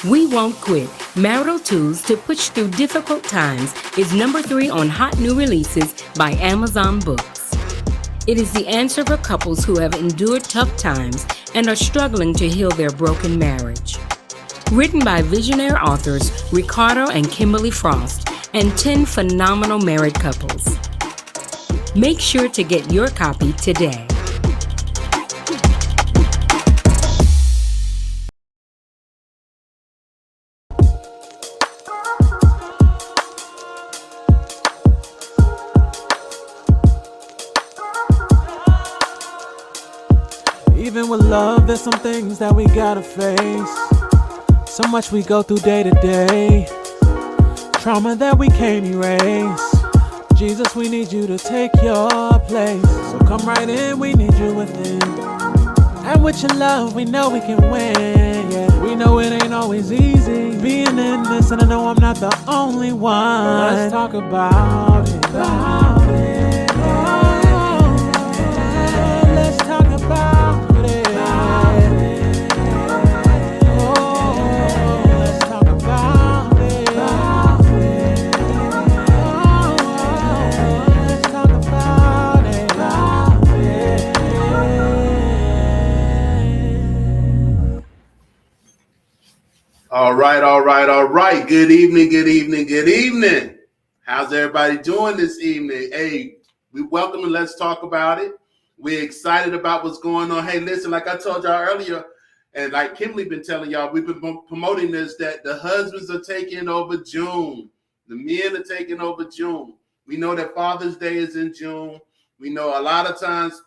We Won't Quit, Marital Tools to Push Through Difficult Times is number 3 on Hot New Releases by Amazon Books. It is the answer for couples who have endured tough times and are struggling to heal their broken marriage. Written by visionary authors Ricardo and Kimberly Frost and 10 phenomenal married couples. Make sure to get your copy today. Even with love, there's some things that we gotta face. So much we go through day to day. Trauma that we can't erase. Jesus, we need you to take your place. So come right in, we need you within. And with your love, we know we can win. Yeah, we know it ain't always easy being in this, and I know I'm not the only one. Let's talk about it. Let's talk about it. All right. Good evening. How's everybody doing this evening? Hey, we welcome and let's talk about it. We're excited about what's going on. Hey, listen, like I told y'all earlier, and like Kimberly been telling y'all, we've been promoting this, that the husbands are taking over June. The men are taking over June. We know that Father's Day is in June. We know a lot of times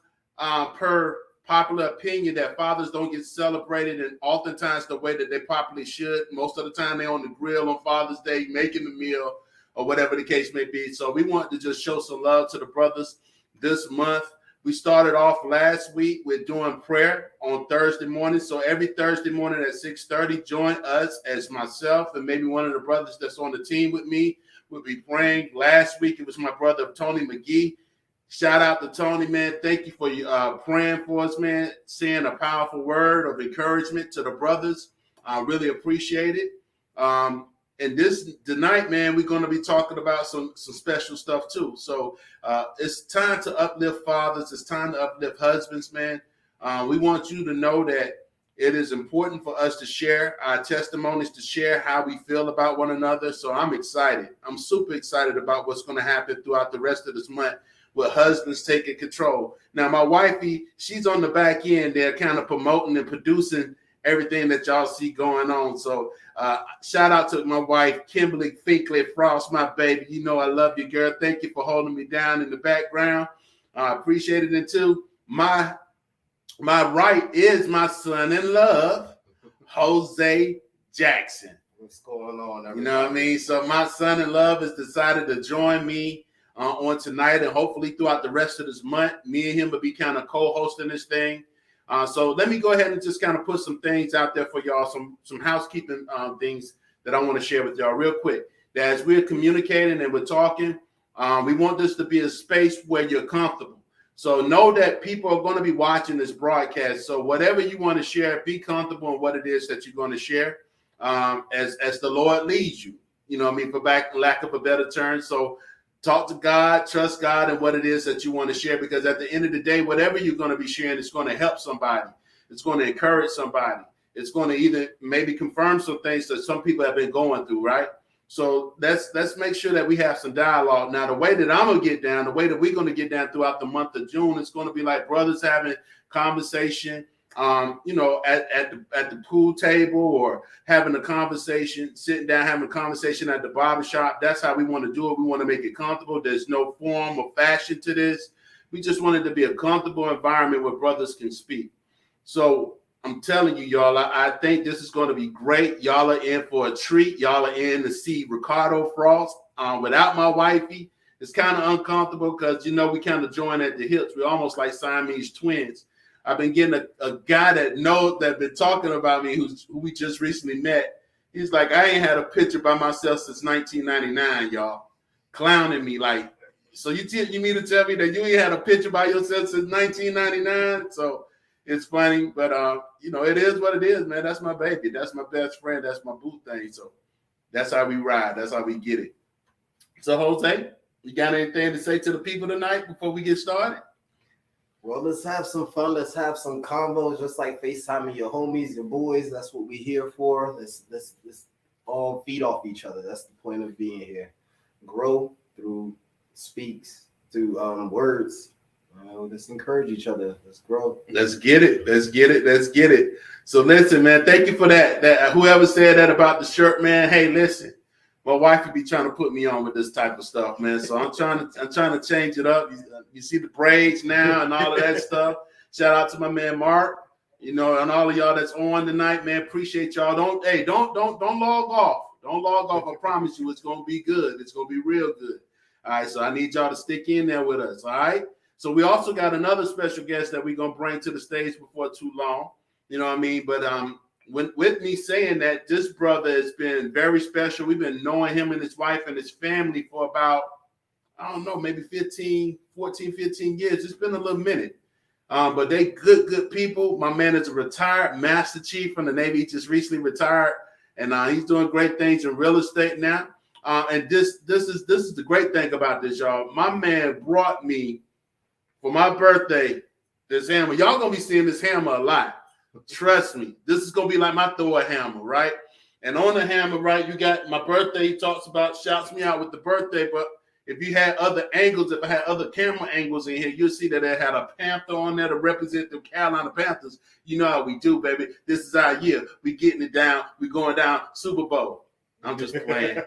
per popular opinion that fathers don't get celebrated, and oftentimes the way that they properly should. Most of the time they're on the grill on Father's Day making the meal or whatever the case may be. So we want to just show some love to the brothers this month. We started off last week with doing prayer on Thursday morning. So every Thursday morning at 6:30, join us as myself and maybe one of the brothers that's on the team with me. We'll be praying. Last week it was my brother Tony McGee. Shout out to Tony, man. Thank you for praying for us, man. Saying a powerful word of encouragement to the brothers. I really appreciate it. And tonight, man, we're going to be talking about some special stuff too. So it's time to uplift fathers. It's time to uplift husbands, man. We want you to know that it is important for us to share our testimonies, to share how we feel about one another. So I'm excited. I'm super excited about what's going to happen throughout the rest of this month with husbands taking control. Now, my wifey, she's on the back end there kind of promoting and producing everything that y'all see going on. So shout out to my wife, Kimberly Finkley Frost, my baby. You know I love you, girl. Thank you for holding me down in the background. I appreciate it. And too, my right is my son in love, Jose Jackson. What's going on, everybody? You know what I mean? So my son in love has decided to join me on tonight, and hopefully throughout the rest of this month, me and him will be kind of co-hosting this thing. So let me go ahead and just kind of put some things out there for y'all, some housekeeping things that I want to share with y'all real quick. That as we're communicating and we're talking, we want this to be a space where you're comfortable. So know that people are going to be watching this broadcast. So whatever you want to share, be comfortable in what it is that you're going to share as the Lord leads you. You know what I mean? For lack of a better term. So talk to God, trust God and what it is that you want to share, because at the end of the day, whatever you're going to be sharing, it's going to help somebody. It's going to encourage somebody. It's going to either maybe confirm some things that some people have been going through, right? So let's make sure that we have some dialogue. Now, the way that I'm going to get down, the way that we're going to get down throughout the month of June, it's going to be like brothers having conversation, you know, at the pool table, or having a conversation, sitting down, having a conversation at the barbershop. That's how we want to do it. We want to make it comfortable. There's no form or fashion to this. We just want it to be a comfortable environment where brothers can speak. So I'm telling you, y'all, I think this is going to be great. Y'all are in for a treat. Y'all are in to see Ricardo Frost without my wifey. It's kind of uncomfortable because, you know, we kind of join at the hips. We're almost like Siamese twins. I've been getting a guy that been talking about me, who we just recently met. He's like, I ain't had a picture by myself since 1999, y'all. Clowning me like, so you mean to tell me that you ain't had a picture by yourself since 1999? So It's funny, but it is what it is, man. That's my baby. That's my best friend. That's my boo thing. So that's how we ride. That's how we get it. So Jose, you got anything to say to the people tonight before we get started? Well, let's have some fun. Let's have some combos, just like FaceTiming your homies, your boys. That's what we're here for. Let's all feed off each other. That's the point of being here. Grow through speaks, through words. Let's encourage each other. Let's grow. Let's get it. Let's get it. Let's get it. So listen, man. Thank you for that. That whoever said that about the shirt, man. Hey, listen. My wife would be trying to put me on with this type of stuff, man. So I'm trying to change it up. You see the braids now and all of that stuff. Shout out to my man Mark, and all of y'all that's on tonight, man. Appreciate y'all. Don't log off. Don't log off. I promise you, it's gonna be good. It's gonna be real good. All right. So I need y'all to stick in there with us. All right. So we also got another special guest that we're gonna bring to the stage before too long. You know what I mean? But with me saying that, this brother has been very special. We've been knowing him and his wife and his family for about, I don't know, maybe 15 years. It's been a little minute. But they good people. My man is a retired Master Chief from the Navy. He just recently retired, and he's doing great things in real estate now. And this is the great thing about this, y'all. My man brought me for my birthday this hammer. Y'all gonna be seeing this hammer a lot. Trust me, this is gonna be like my Thor hammer, right? And on the hammer, right, you got my birthday. He talks about, shouts me out with the birthday. But if you had other angles, if I had other camera angles in here, you'll see that it had a panther on there to represent the Carolina Panthers. You know how we do, baby. This is our year. We getting it down. We going down Super Bowl. I'm just playing.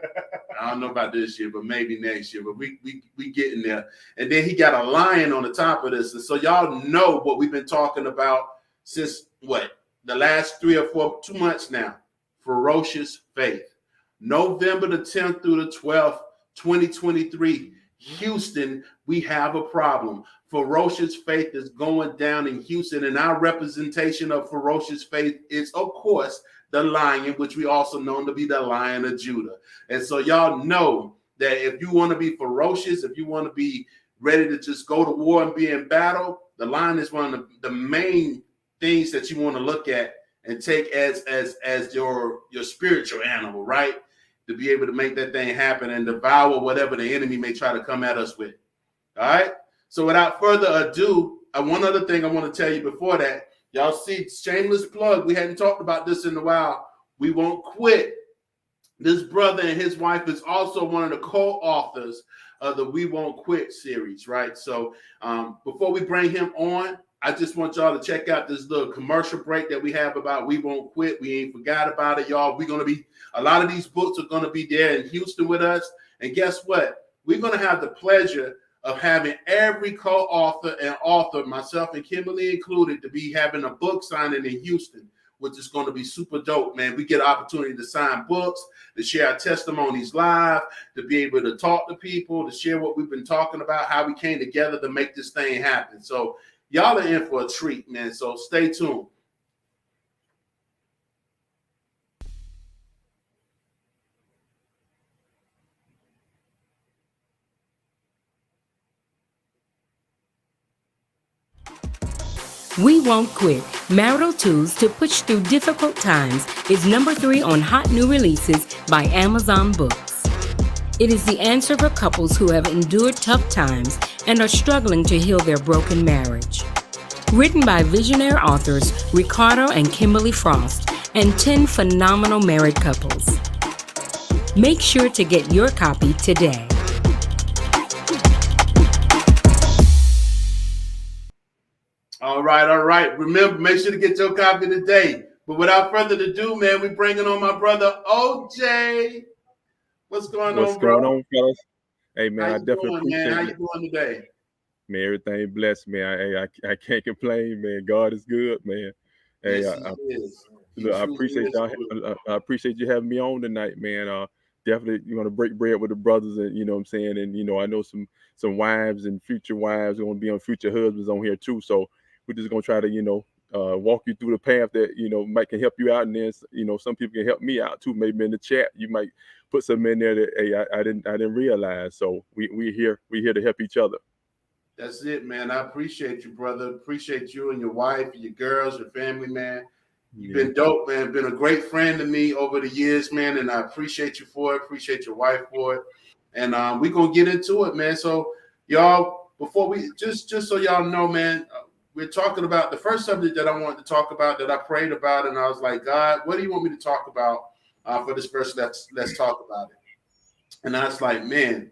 I don't know about this year, but maybe next year. But we getting there. And then he got a lion on the top of this. And so y'all know what we've been talking about since the last 2 months now. Ferocious faith. November the 10th through the 12th, 2023. Houston, we have a problem. Ferocious faith is going down in Houston, and our representation of ferocious faith is, of course, the lion, which we also know to be the Lion of Judah. And so y'all know that if you want to be ferocious, if you want to be ready to just go to war and be in battle, the lion is one of the main things that you want to look at and take as your spiritual animal, right? To be able to make that thing happen and devour whatever the enemy may try to come at us with. All right. So without further ado, one other thing I want to tell you before that, y'all see, shameless plug. We hadn't talked about this in a while. We Won't Quit. This brother and his wife is also one of the co-authors of the We Won't Quit series, right? So before we bring him on, I just want y'all to check out this little commercial break that we have about We Won't Quit. We ain't forgot about it, y'all. A lot of these books are going to be there in Houston with us. And guess what? We're going to have the pleasure of having every co-author and author, myself and Kimberly included, to be having a book signing in Houston, which is going to be super dope, man. We get an opportunity to sign books, to share our testimonies live, to be able to talk to people, to share what we've been talking about, how we came together to make this thing happen. So y'all are in for a treat, man. So stay tuned. We Won't Quit. Marital Tools to Push Through Difficult Times is number 3 on hot new releases by Amazon Books. It is the answer for couples who have endured tough times and are struggling to heal their broken marriage. Written by visionary authors Ricardo and Kimberly Frost and 10 phenomenal married couples. Make sure to get your copy today. All right. Remember, make sure to get your copy today. But without further ado, man, we bringing on my brother OJ. What's going on, bro? What's going on, fellas? Hey, man, How I definitely appreciate it. How you doing today? Man, everything blessed, man. I can't complain, man. God is good, man. Hey, Yes, he is. He I truly appreciate is y'all. good. I appreciate you having me on tonight, man. Definitely, you're gonna break bread with the brothers, and you know what I'm saying. And I know some wives and future wives are gonna be on future husbands on here too. So we're just gonna try to walk you through the path that might can help you out, and then some people can help me out too. Maybe in the chat you might put something in there that I didn't realize. So we're here to help each other. That's it, man. I appreciate you, brother. Appreciate you and your wife, your girls, your family, man. You've been dope, man. Been a great friend to me over the years, man, and I appreciate you for it. Appreciate your wife for it. And we're gonna get into it, man. So, y'all, before we just so y'all know, man, we're talking about the first subject that I wanted to talk about, that I prayed about, and I was like, God, what do you want me to talk about for this first? Let's talk about it. And I was like, man,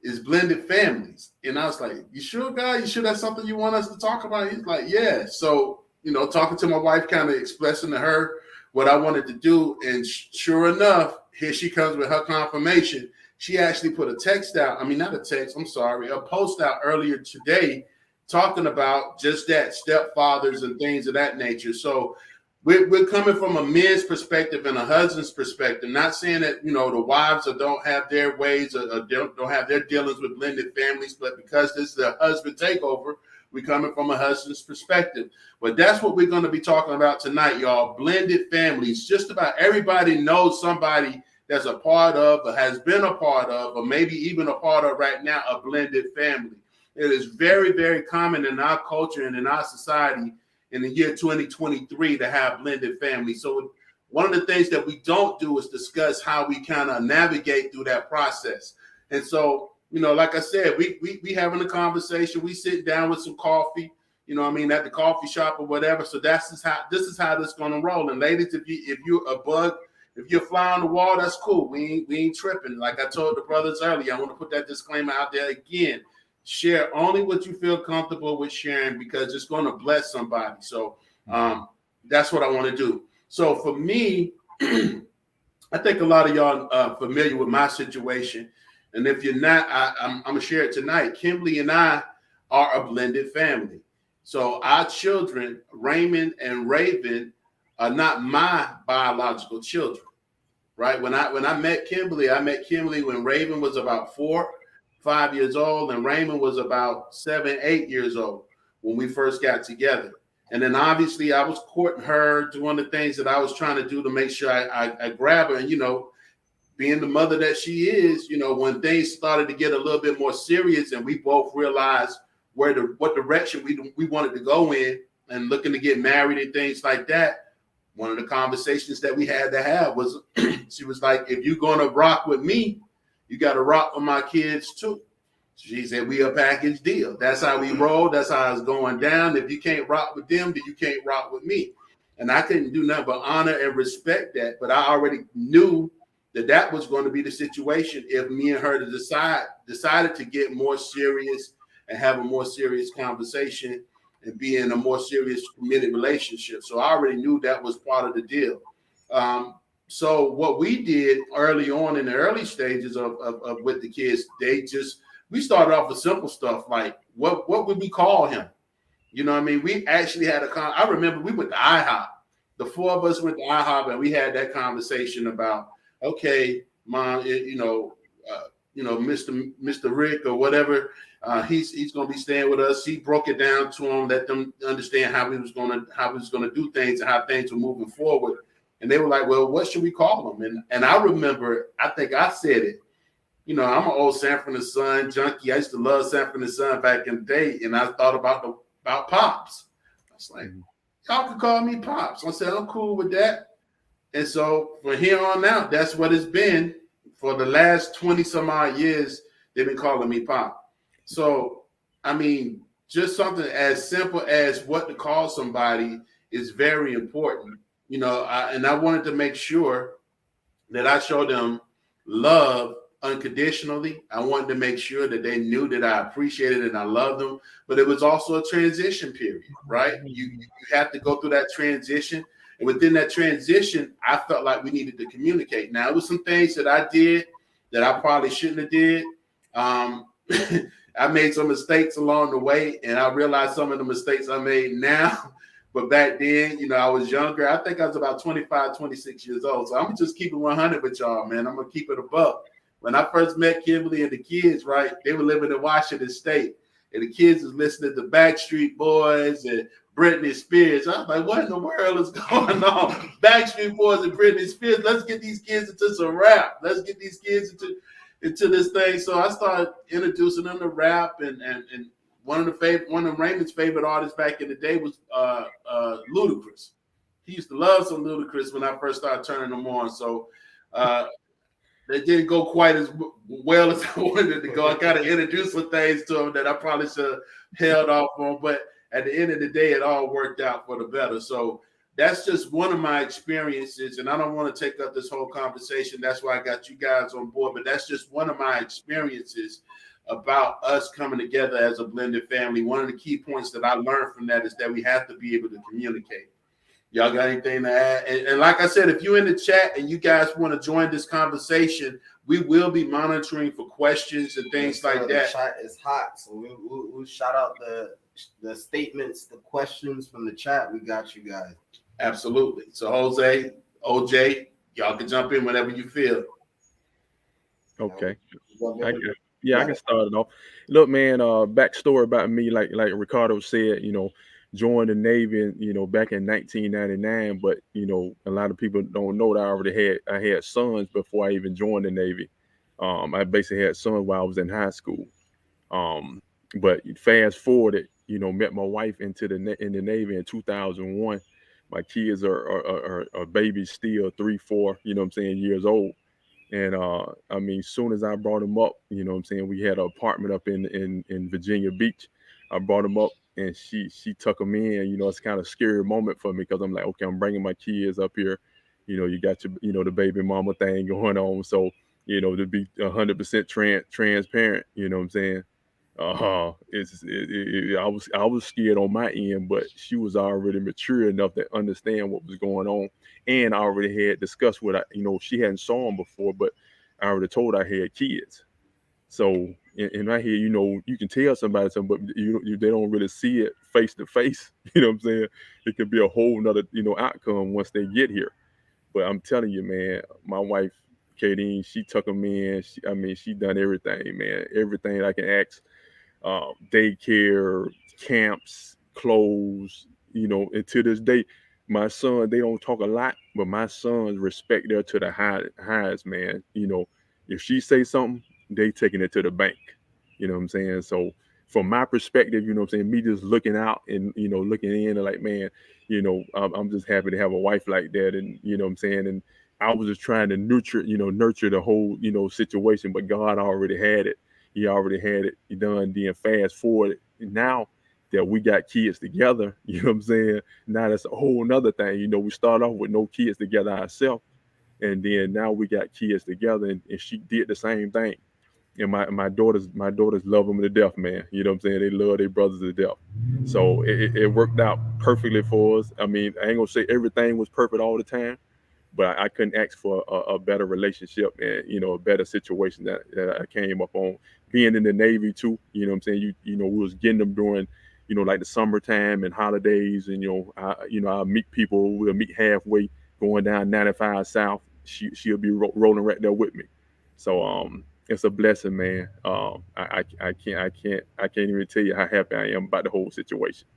is blended families. And I was like, you sure, God? You sure that's something you want us to talk about? He's like, yeah. So, talking to my wife, kind of expressing to her what I wanted to do. And sure enough, here she comes with her confirmation. She actually put a text out. I mean, not a text, I'm sorry, a post out earlier today talking about just that, stepfathers and things of that nature. So we're coming from a man's perspective and a husband's perspective, not saying that, the wives don't have their ways or don't have their dealings with blended families, but because this is a husband takeover, we're coming from a husband's perspective. But that's what we're going to be talking about tonight, y'all. Blended families. Just about everybody knows somebody that's a part of, or has been a part of, or maybe even a part of right now, a blended family. It is very, very common in our culture and in our society in the year 2023 to have blended families. So one of the things that we don't do is discuss how we kind of navigate through that process. And so, like I said, we having a conversation, we sit down with some coffee, at the coffee shop or whatever. So this is how this is going to roll. And ladies, if you're a bug, if you're a fly on the wall, that's cool. We ain't tripping. Like I told the brothers earlier, I want to put that disclaimer out there again. Share only what you feel comfortable with sharing, because it's going to bless somebody. So that's what I want to do. So for me, I think a lot of y'all are familiar with my situation. And if you're not, I'm going to share it tonight. Kimberly and I are a blended family. So our children, Raymond and Raven, are not my biological children, right? When I met Kimberly when Raven was about 4-5 years old, and Raymond was about 7-8 years old when we first got together. And then obviously I was courting her, doing the things that I was trying to do to make sure I grab her. And, being the mother that she is, when things started to get a little bit more serious and we both realized what direction we wanted to go in and looking to get married and things like that, one of the conversations that we had to have was, she was like, if you're going to rock with me, you got to rock with my kids too. She said, we a package deal. That's how we roll. That's how it's going down. If you can't rock with them, then you can't rock with me. And I couldn't do nothing but honor and respect that. But I already knew that was going to be the situation if me and her decided to get more serious and have a more serious conversation and be in a more serious committed relationship. So I already knew that was part of the deal. So what we did early on in the early stages of with the kids, we started off with simple stuff like what would we call him? We actually had I remember we went to IHOP. The four of us went to IHOP and we had that conversation about, okay, Mom, Mr. Rick or whatever, he's going to be staying with us. He broke it down to them, let them understand how he was going to do things and how things were moving forward. And they were like, well, what should we call him? And I remember, I think I said it. I'm an old Sanford and Son junkie. I used to love Sanford and Son back in the day, and I thought about Pops. I was like, y'all can call me Pops. I said, I'm cool with that. And so from here on out, that's what it's been for the last 20 some odd years. They've been calling me Pop. So, just something as simple as what to call somebody is very important. And I wanted to make sure that I showed them love unconditionally. I wanted to make sure that they knew that I appreciated and I loved them. But it was also a transition period, right? You have to go through that transition. And within that transition, I felt like we needed to communicate. Now, it was some things that I did that I probably shouldn't have did. I made some mistakes along the way, and I realized some of the mistakes I made now. But back then, I was younger. I think I was about 25, 26 years old. So I'm just keep it 100 with y'all, man. I'm going to keep it above. When I first met Kimberly and the kids, right, they were living in Washington State. And the kids was listening to Backstreet Boys and Britney Spears. I was like, what in the world is going on? Backstreet Boys and Britney Spears. Let's get these kids into some rap. Let's get these kids into this thing. So I started introducing them to rap and one of Raymond's favorite artists back in the day was Ludacris. He used to love some Ludacris when I first started turning them on. So they didn't go quite as well as I wanted it to go. I kind of introduced some things to them that I probably should have held off on, but at the end of the day, it all worked out for the better. So that's just one of my experiences, and I don't want to take up this whole conversation. That's why I got you guys on board, but that's just one of my experiences about us coming together as a blended family. One of the key points that I learned from that is that we have to be able to communicate. Y'all got anything to add? And like I said, if you're in the chat and you guys want to join this conversation, we will be monitoring for questions and things like that. The chat is hot, so we'll shout out the statements, the questions from the chat. We got you guys. Absolutely. So Jose, OJ, y'all can jump in whenever you feel. Okay. I can start it off. Look, man, backstory about me, like Ricardo said, joined the Navy, back in 1999. But a lot of people don't know that I had sons before I even joined the Navy. I basically had sons while I was in high school. But fast forwarded, met my wife in the Navy in 2001. My kids are babies still, 3, 4, years old. And soon as I brought them up, we had an apartment up in Virginia Beach. I brought them up, and she took them in. It's kind of a scary moment for me because I'm like, okay, I'm bringing my kids up here. You got your, the baby mama thing going on. So, to be 100% transparent, I was scared on my end, but she was already mature enough to understand what was going on, and I already had discussed what she hadn't saw him before, but I already told her I had kids. So in I hear, you can tell somebody something, but they don't really see it face to face. It could be a whole nother outcome once they get here. But I'm telling you, man, my wife Katie, she took them in. She done everything, man, everything I can ask. Daycare, camps, clothes, and to this day, my son, they don't talk a lot, but my sons respect her to the highest, man. If she say something, they taking it to the bank. You know what I'm saying? So from my perspective, me just looking out and, looking in and like, man, I'm just happy to have a wife like that. And, and I was just trying to nurture the whole, situation, but God already had it. He already had it done. Then fast forward, now that we got kids together, now that's a whole nother thing. We start off with no kids together ourselves, and then now we got kids together, and she did the same thing. And my daughters love them to death, man. They love their brothers to death. So it worked out perfectly for us. I ain't gonna say everything was perfect all the time, but I couldn't ask for a better relationship and, a better situation that I came up on. Being in the Navy too, we was getting them during, like the summertime and holidays, and, I meet people, we'll meet halfway going down 95 South. She'll be rolling right there with me. So, it's a blessing, man. I can't even tell you how happy I am about the whole situation.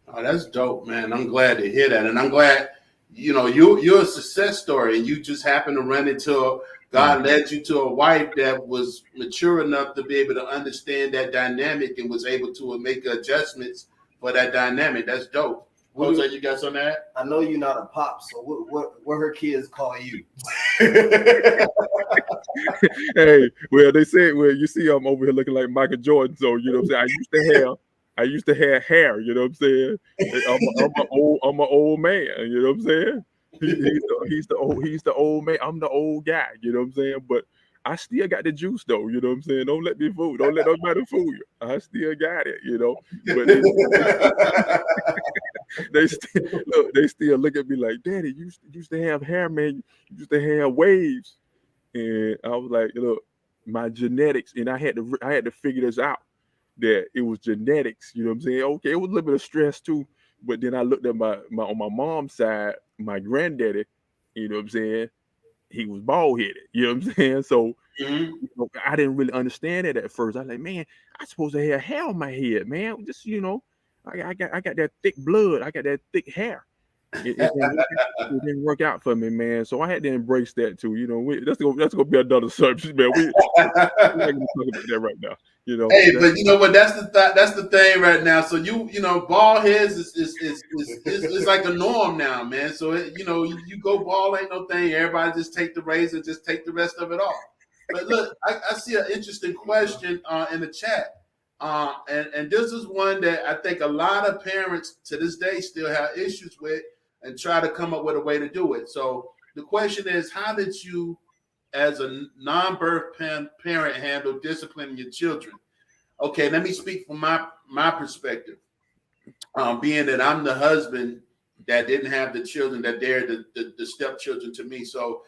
Oh, that's dope, man. I'm glad to hear that. And I'm glad, you're a success story, and you just happen to run into God led you to a wife that was mature enough to be able to understand that dynamic and was able to make adjustments for that dynamic. That's dope. Jose, you got something to add? I know you're not a pop, so what her kids call you? Hey, well, they say, you see, I'm over here looking like Michael Jordan, so I'm saying, I used to have hair, I'm saying. I'm an old man, I'm saying. He's the old man. I'm the old guy, I'm saying. But I still got the juice though, I'm saying. Don't let nobody fool you. I still got it, But they still look at me like, Daddy, you used to have hair, man. You used to have waves. And I was like, look, my genetics, and I had to figure this out, that it was genetics, what I'm saying? Okay, it was a little bit of stress too, but then I looked at my on my mom's side, my granddaddy, what I'm saying, he was bald headed, what I'm saying? So I didn't really understand it at first. I was like, man, I supposed to have hair on my head, man. Just I got that thick blood, I got that thick hair. It didn't work out for me, man. So I had to embrace that too. That's gonna be another subject, man. We're not gonna talk about that right now. You know, Hey, but you know what? That's the thing right now. So you know, bald heads is like a norm now, man. So you know, you go bald ain't no thing. Everybody just take the razor, just take the rest of it off. But look, I see an interesting question in the chat, and this is one that I think a lot of parents to this day still have issues with, and try to come up with a way to do it. So the question is, how did you, as a non-birth parent, handle disciplining your children? Okay, let me speak from my perspective. Being that I'm the husband that didn't have the children, that they're the stepchildren to me. So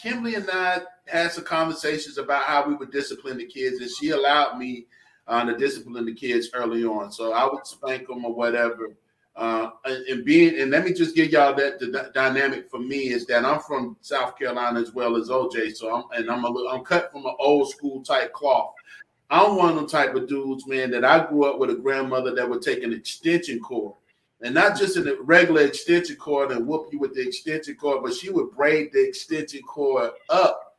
Kimberly and I had some conversations about how we would discipline the kids, and she allowed me to discipline the kids early on. So I would spank them or whatever. And let me just give y'all that the dynamic for me is that I'm from South Carolina as well as OJ. So I'm cut from an old school type cloth. I'm one of them type of dudes, man, that I grew up with a grandmother that would take an extension cord, and not just a regular extension cord and whoop you with the extension cord, but she would braid the extension cord up.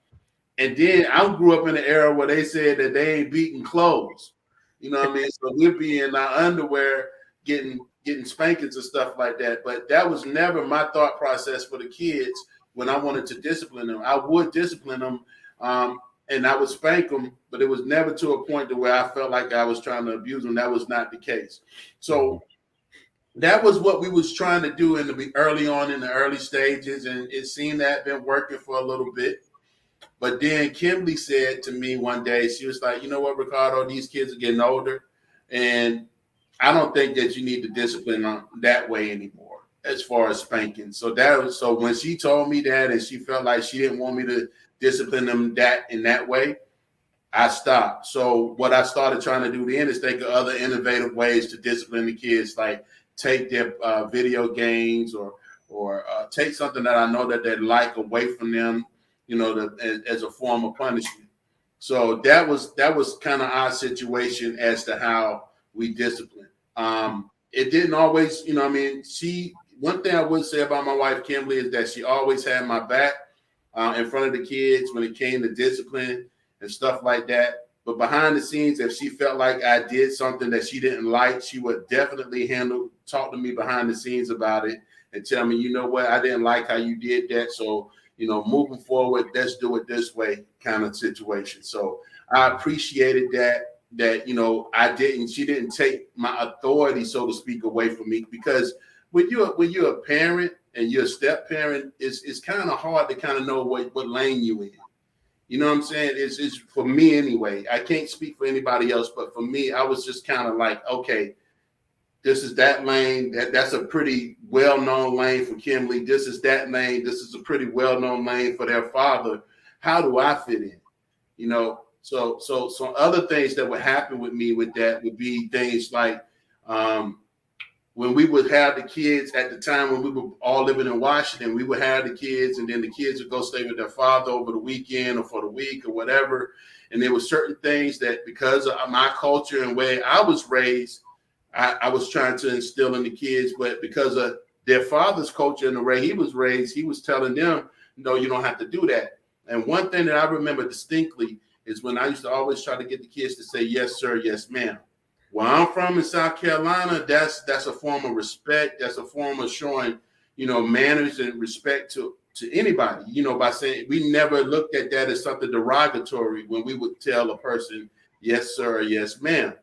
And then I grew up in an era where they said that they ain't beating clothes. You know what I mean? So we'd be in our underwear getting spankings and stuff like that. But that was never my thought process for the kids when I wanted to discipline them. I would discipline them. And I would spank them, but it was never to a point to where I felt like I was trying to abuse them. That was not the case. So that was what we was trying to do early on in the early stages, and it seemed that had been working for a little bit. But then Kimberly said to me one day, she was like, you know what, Ricardo, these kids are getting older, and I don't think that you need to discipline them that way anymore as far as spanking. So when she told me that, and she felt like she didn't want me to discipline them in that way, I stopped. So what I started trying to do then is think of other innovative ways to discipline the kids, like take their video games or take something that I know that they like away from them, you know, as a form of punishment. So that was kind of our situation as to how we discipline. It didn't always, you know, I mean, one thing I would say about my wife Kimberly is that she always had my back in front of the kids when it came to discipline and stuff like that. But behind the scenes, if she felt like I did something that she didn't like, she would definitely talk to me behind the scenes about it and tell me, you know what, I didn't like how you did that. So, you know, moving forward, let's do it this way kind of situation. So I appreciated that, you know, she didn't take my authority, so to speak, away from me, because when you're a parent and you're a step parent, it's kind of hard to kind of know what lane you in. You know what I'm saying? It's for me anyway. I can't speak for anybody else, but for me, I was just kind of like, okay, this is that lane. That's a pretty well-known lane for Kimberly. This is that lane. This is a pretty well-known lane for their father. How do I fit in? You know, so other things that would happen with me with that would be things like when we would have the kids at the time when we were all living in Washington, we would have the kids, and then the kids would go stay with their father over the weekend or for the week or whatever. And there were certain things that, because of my culture and way I was raised, I was trying to instill in the kids, but because of their father's culture and the way he was raised, he was telling them, no, you don't have to do that. And one thing that I remember distinctly is when I used to always try to get the kids to say, yes, sir, yes, ma'am. Where I'm from in South Carolina, that's a form of respect. That's a form of showing, you know, manners and respect to anybody, you know, by saying, we never looked at that as something derogatory when we would tell a person, yes, sir, yes, ma'am.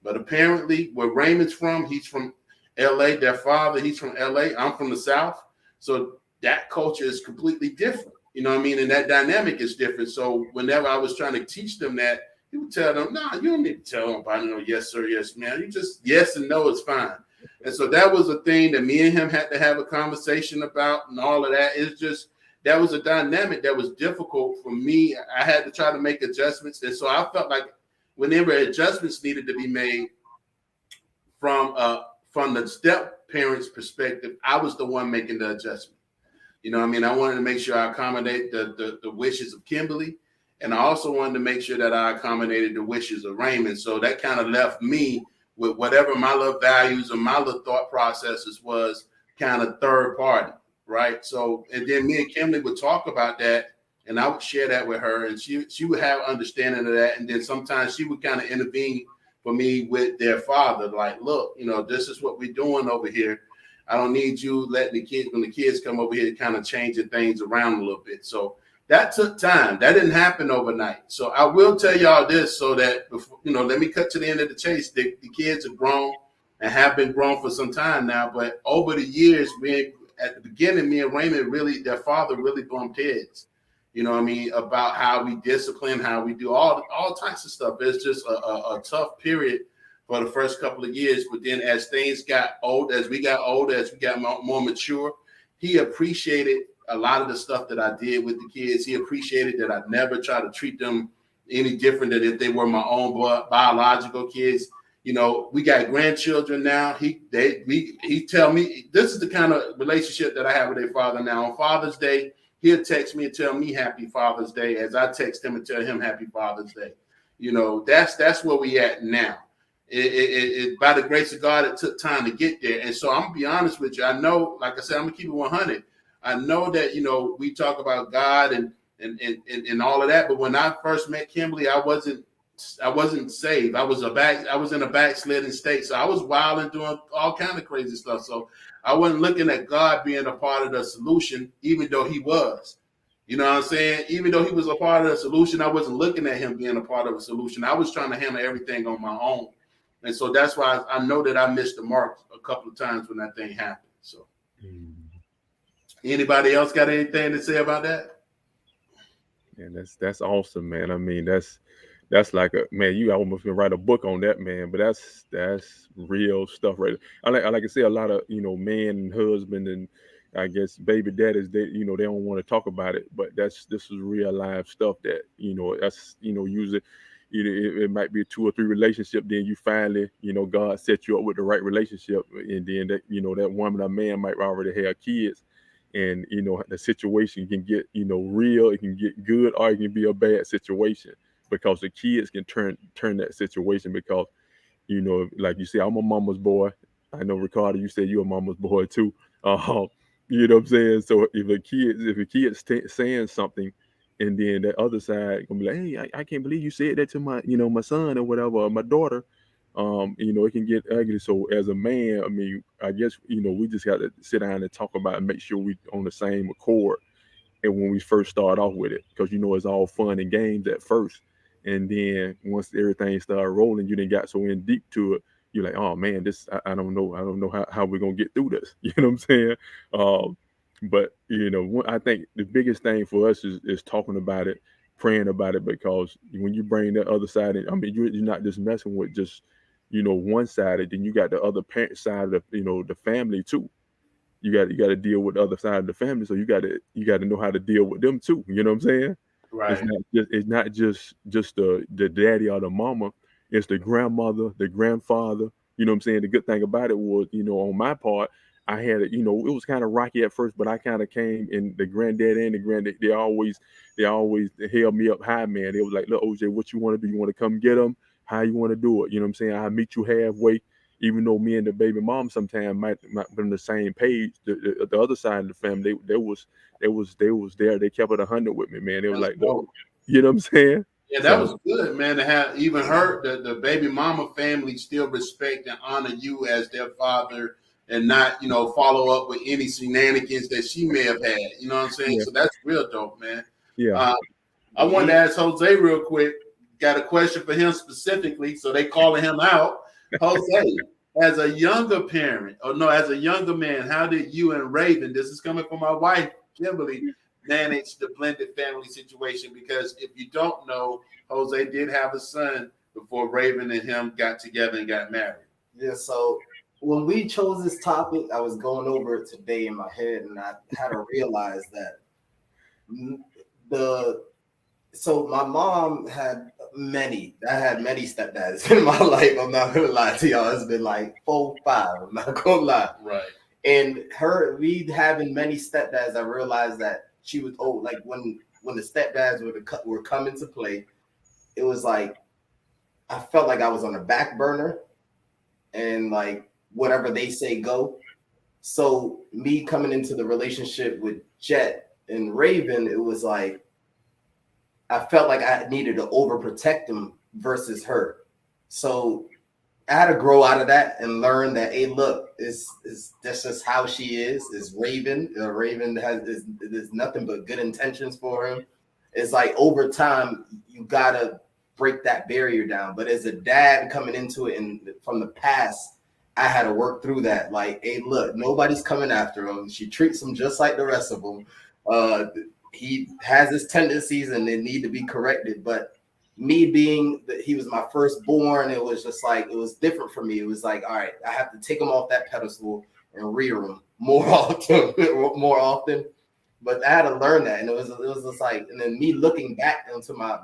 But apparently where Raymond's from, he's from LA, their father, he's from LA. I'm from the South. So that culture is completely different. You know what I mean? And that dynamic is different. So whenever I was trying to teach them that, he would tell them, nah, you don't need to tell them about no yes, sir, yes, ma'am. You just yes and no is fine. And so that was a thing that me and him had to have a conversation about, and all of that. It's just, that was a dynamic that was difficult for me. I had to try to make adjustments. And so I felt like whenever adjustments needed to be made from the step parents' perspective, I was the one making the adjustment. You know what I mean? I wanted to make sure I accommodate the wishes of Kimberly. And I also wanted to make sure that I accommodated the wishes of Raymond. So that kind of left me with whatever my little values and my little thought processes was kind of third party, right? So, and then me and Kimberly would talk about that And I would share that with her, and she would have understanding of that. And then sometimes she would kind of intervene for me with their father, like, look, this is what we're doing over here. I don't need you letting when the kids come over here, kind of changing things around a little bit. So that took time. That didn't happen overnight. So I will tell y'all this, so that before, let me cut to the end of the chase. The kids are grown and have been grown for some time now, but over the years, at the beginning, me and Raymond their father really bumped heads. About how we discipline, how we do all types of stuff. It's just a tough period for the first couple of years. But then as things got old, as we got older, as we got more mature, he appreciated a lot of the stuff that I did with the kids. He appreciated that I never tried to treat them any different than if they were my own biological kids. We got grandchildren now. He tell me, this is the kind of relationship that I have with their father now. On Father's Day, he'll text me and tell me Happy Father's Day as I text him and tell him Happy Father's Day. That's where we at now. It by the grace of God, it took time to get there. And so I'm gonna be honest with you. I know, like I said, I'm gonna keep it 100. I know that we talk about God and all of that, but when I first met Kimberly, I wasn't saved. I was in a backsliding state, so I was wild and doing all kind of crazy stuff. So I wasn't looking at God being a part of the solution, even though he was. You know what I'm saying? Even though he was a part of the solution, I wasn't looking at him being a part of the solution. I was trying to handle everything on my own. And so that's why I know that I missed the mark a couple of times when that thing happened. So anybody else got anything to say about that? Yeah, that's awesome, man. I mean, that's like you almost can write a book on that, man. But that's real stuff, right? I like to say a lot of man and husband and I guess baby daddies, they they don't want to talk about it, but this is real live stuff that that's usually it might be a 2 or 3 relationship, then you finally God set you up with the right relationship, and then that that woman or man might already have kids, and the situation can get real, it can get good, or it can be a bad situation because the kids can turn that situation because like you say, I'm a mama's boy. I know, Ricardo, you said you're a mama's boy too. You know what I'm saying? So if a kid's saying something, and then the other side gonna be like, hey, I can't believe you said that to my my son or whatever, or my daughter. It can get ugly. So as a man, I mean, I guess we just got to sit down and talk about it and make sure we on the same accord. And when we first start off with it, because it's all fun and games at first, and then once everything started rolling, you didn't got so in deep to it. You're like, oh man, this I don't know how we're gonna get through this. You know what I'm saying? But I think the biggest thing for us is talking about it, praying about it, because when you bring that other side in, I mean, you're not just messing with just one sided, then you got the other parent side of the family too. You got to deal with the other side of the family, so you got to know how to deal with them too. You know what I'm saying? Right. It's not just the daddy or the mama. It's the grandmother, the grandfather. You know what I'm saying? The good thing about it was, on my part, I had it. It was kind of rocky at first, but I kind of came, and the granddad and the granddad, they always held me up high, man. They was like, look, OJ, what you want to do? You want to come get them? How you want to do it? You know what I'm saying? I'll meet you halfway. Even though me and the baby mom sometimes might be on the same page, the other side of the family, they was there. They kept it 100 with me, man. They was like, no, you know what I'm saying? Yeah, that was good, man, to have even her, the baby mama family still respect and honor you as their father, and not, follow up with any shenanigans that she may have had. You know what I'm saying? Yeah. So that's real dope, man. Yeah. I wanted to ask Jose real quick. Got a question for him specifically, so they calling him out. Jose, as a younger parent, as a younger man, how did you and Raven, this is coming from my wife, Kimberly, manage the blended family situation? Because if you don't know, Jose did have a son before Raven and him got together and got married. Yeah, so when we chose this topic, I was going over it today in my head, and I had to realize that so my mom had many stepdads in my life. I'm not gonna lie to y'all. It's been like 4, 5. I'm not gonna lie. Right. And we having many stepdads, I realized that she was old. Like when the stepdads were coming to play, it was like I felt like I was on the back burner, and like whatever they say go. So me coming into the relationship with Jet and Raven, it was like I felt like I needed to overprotect him versus her. So I had to grow out of that and learn that, hey, look, that's just how she is. Is Raven. Raven is nothing but good intentions for him. It's like over time, you gotta break that barrier down. But as a dad coming into it and from the past, I had to work through that. Like, hey, look, nobody's coming after him. She treats him just like the rest of them. He has his tendencies and they need to be corrected. But me being that he was my firstborn, it was just like, it was different for me. It was like, all right, I have to take him off that pedestal and rear him more often. But I had to learn that, and it was just like, and then me looking back into my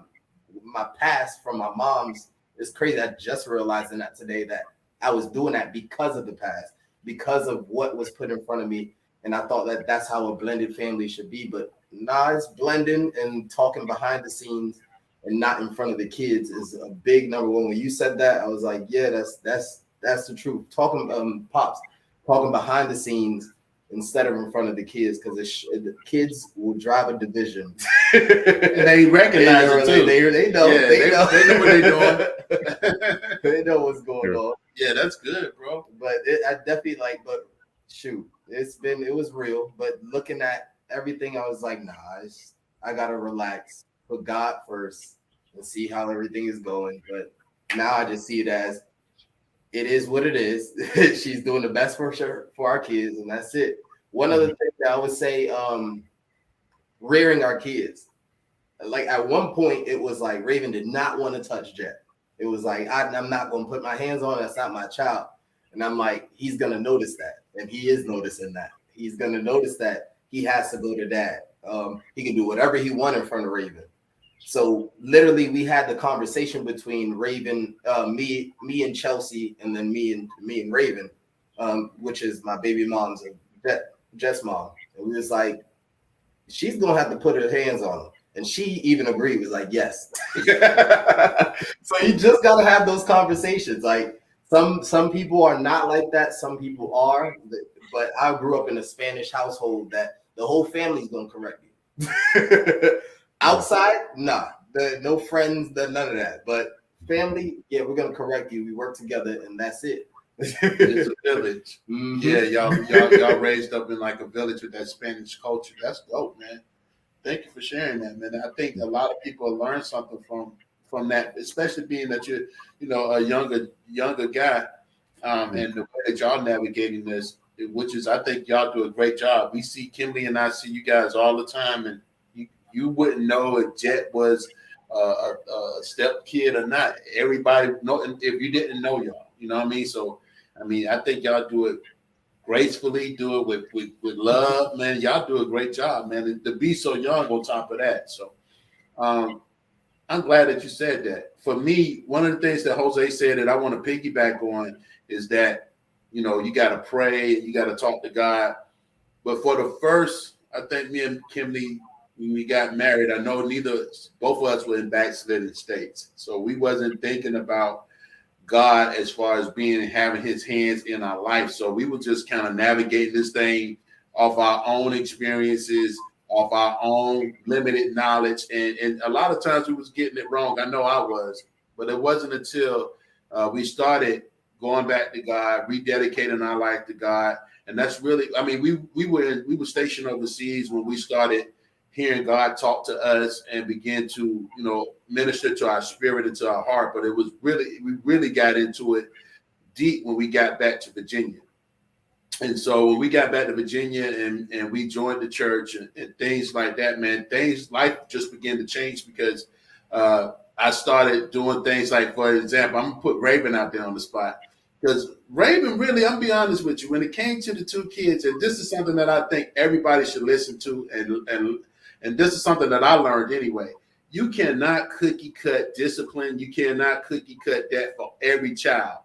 past from my mom's, it's crazy. I just realizing that today, that I was doing that because of the past, because of what was put in front of me, and I thought that that's how a blended family should be. But nah, it's blending and talking behind the scenes and not in front of the kids is a big number one. When you said that, I was like, yeah, that's the truth. Talking pops, talking behind the scenes instead of in front of the kids, because the kids will drive a division. And they recognize it too. They know. Yeah, they know what they're doing. They know what's going on. Yeah, that's good, bro. But I definitely but shoot, it was real. But looking at everything, I was like, nah, I gotta relax, put God first, and see how everything is going. But now I just see it as it is what it is. She's doing the best for our kids, and that's it. One other thing that I would say, rearing our kids. Like at one point, it was like Raven did not want to touch Jet. It was like, I'm not going to put my hands on it. That's not my child. And I'm like, he's going to notice that. And he is noticing that. He's going to notice that he has to go to dad. He can do whatever he wants in front of Raven. So literally we had the conversation between Raven, me and Chelsea, and then me and Raven, which is my baby mom's Jet's mom. And we was like, she's going to have to put her hands on him. And she even agreed, was like, yes. So you just got to have those conversations. Like some people are not like that. Some people are. But I grew up in a Spanish household that the whole family's going to correct you. Outside, nah. No friends, none of that. But family, yeah, we're going to correct you. We work together, and that's it. It's a village. Mm-hmm. Yeah, y'all raised up in like a village with that Spanish culture. That's dope, man. Thank you for sharing that, man. I think a lot of people learn something from that, especially being that you're, a younger guy, and the way that y'all navigating this, which is, I think y'all do a great job. We see Kimberly and I see you guys all the time, and you wouldn't know if Jet was a step kid or not. Everybody know if you didn't know y'all. You know what I mean? So, I think y'all do it gracefully, do it with love, man. Y'all do a great job, man. And to be so young on top of that. So I'm glad that you said that. For me, one of the things that Jose said that I want to piggyback on is that, you got to pray, you got to talk to God. But for the first, I think me and Kimberly, when we got married, I know both of us were in backslidden states. So we wasn't thinking about God as far as having his hands in our life. So we were just kind of navigating this thing off our own experiences, off our own limited knowledge. And a lot of times we was getting it wrong. I know I was, but it wasn't until we started going back to God, rededicating our life to God. And that's really, we were stationed overseas when we started hearing God talk to us and begin to, minister to our spirit and to our heart. But we really got into it deep when we got back to Virginia. And so when we got back to Virginia and we joined the church and things like that, man, life just began to change because I started doing things like, for example, I'm gonna put Raven out there on the spot. Because Raven, really, I'm be honest with you, when it came to the two kids, and this is something that I think everybody should listen to, and this is something that I learned anyway. You cannot cookie cut discipline. You cannot cookie cut that for every child.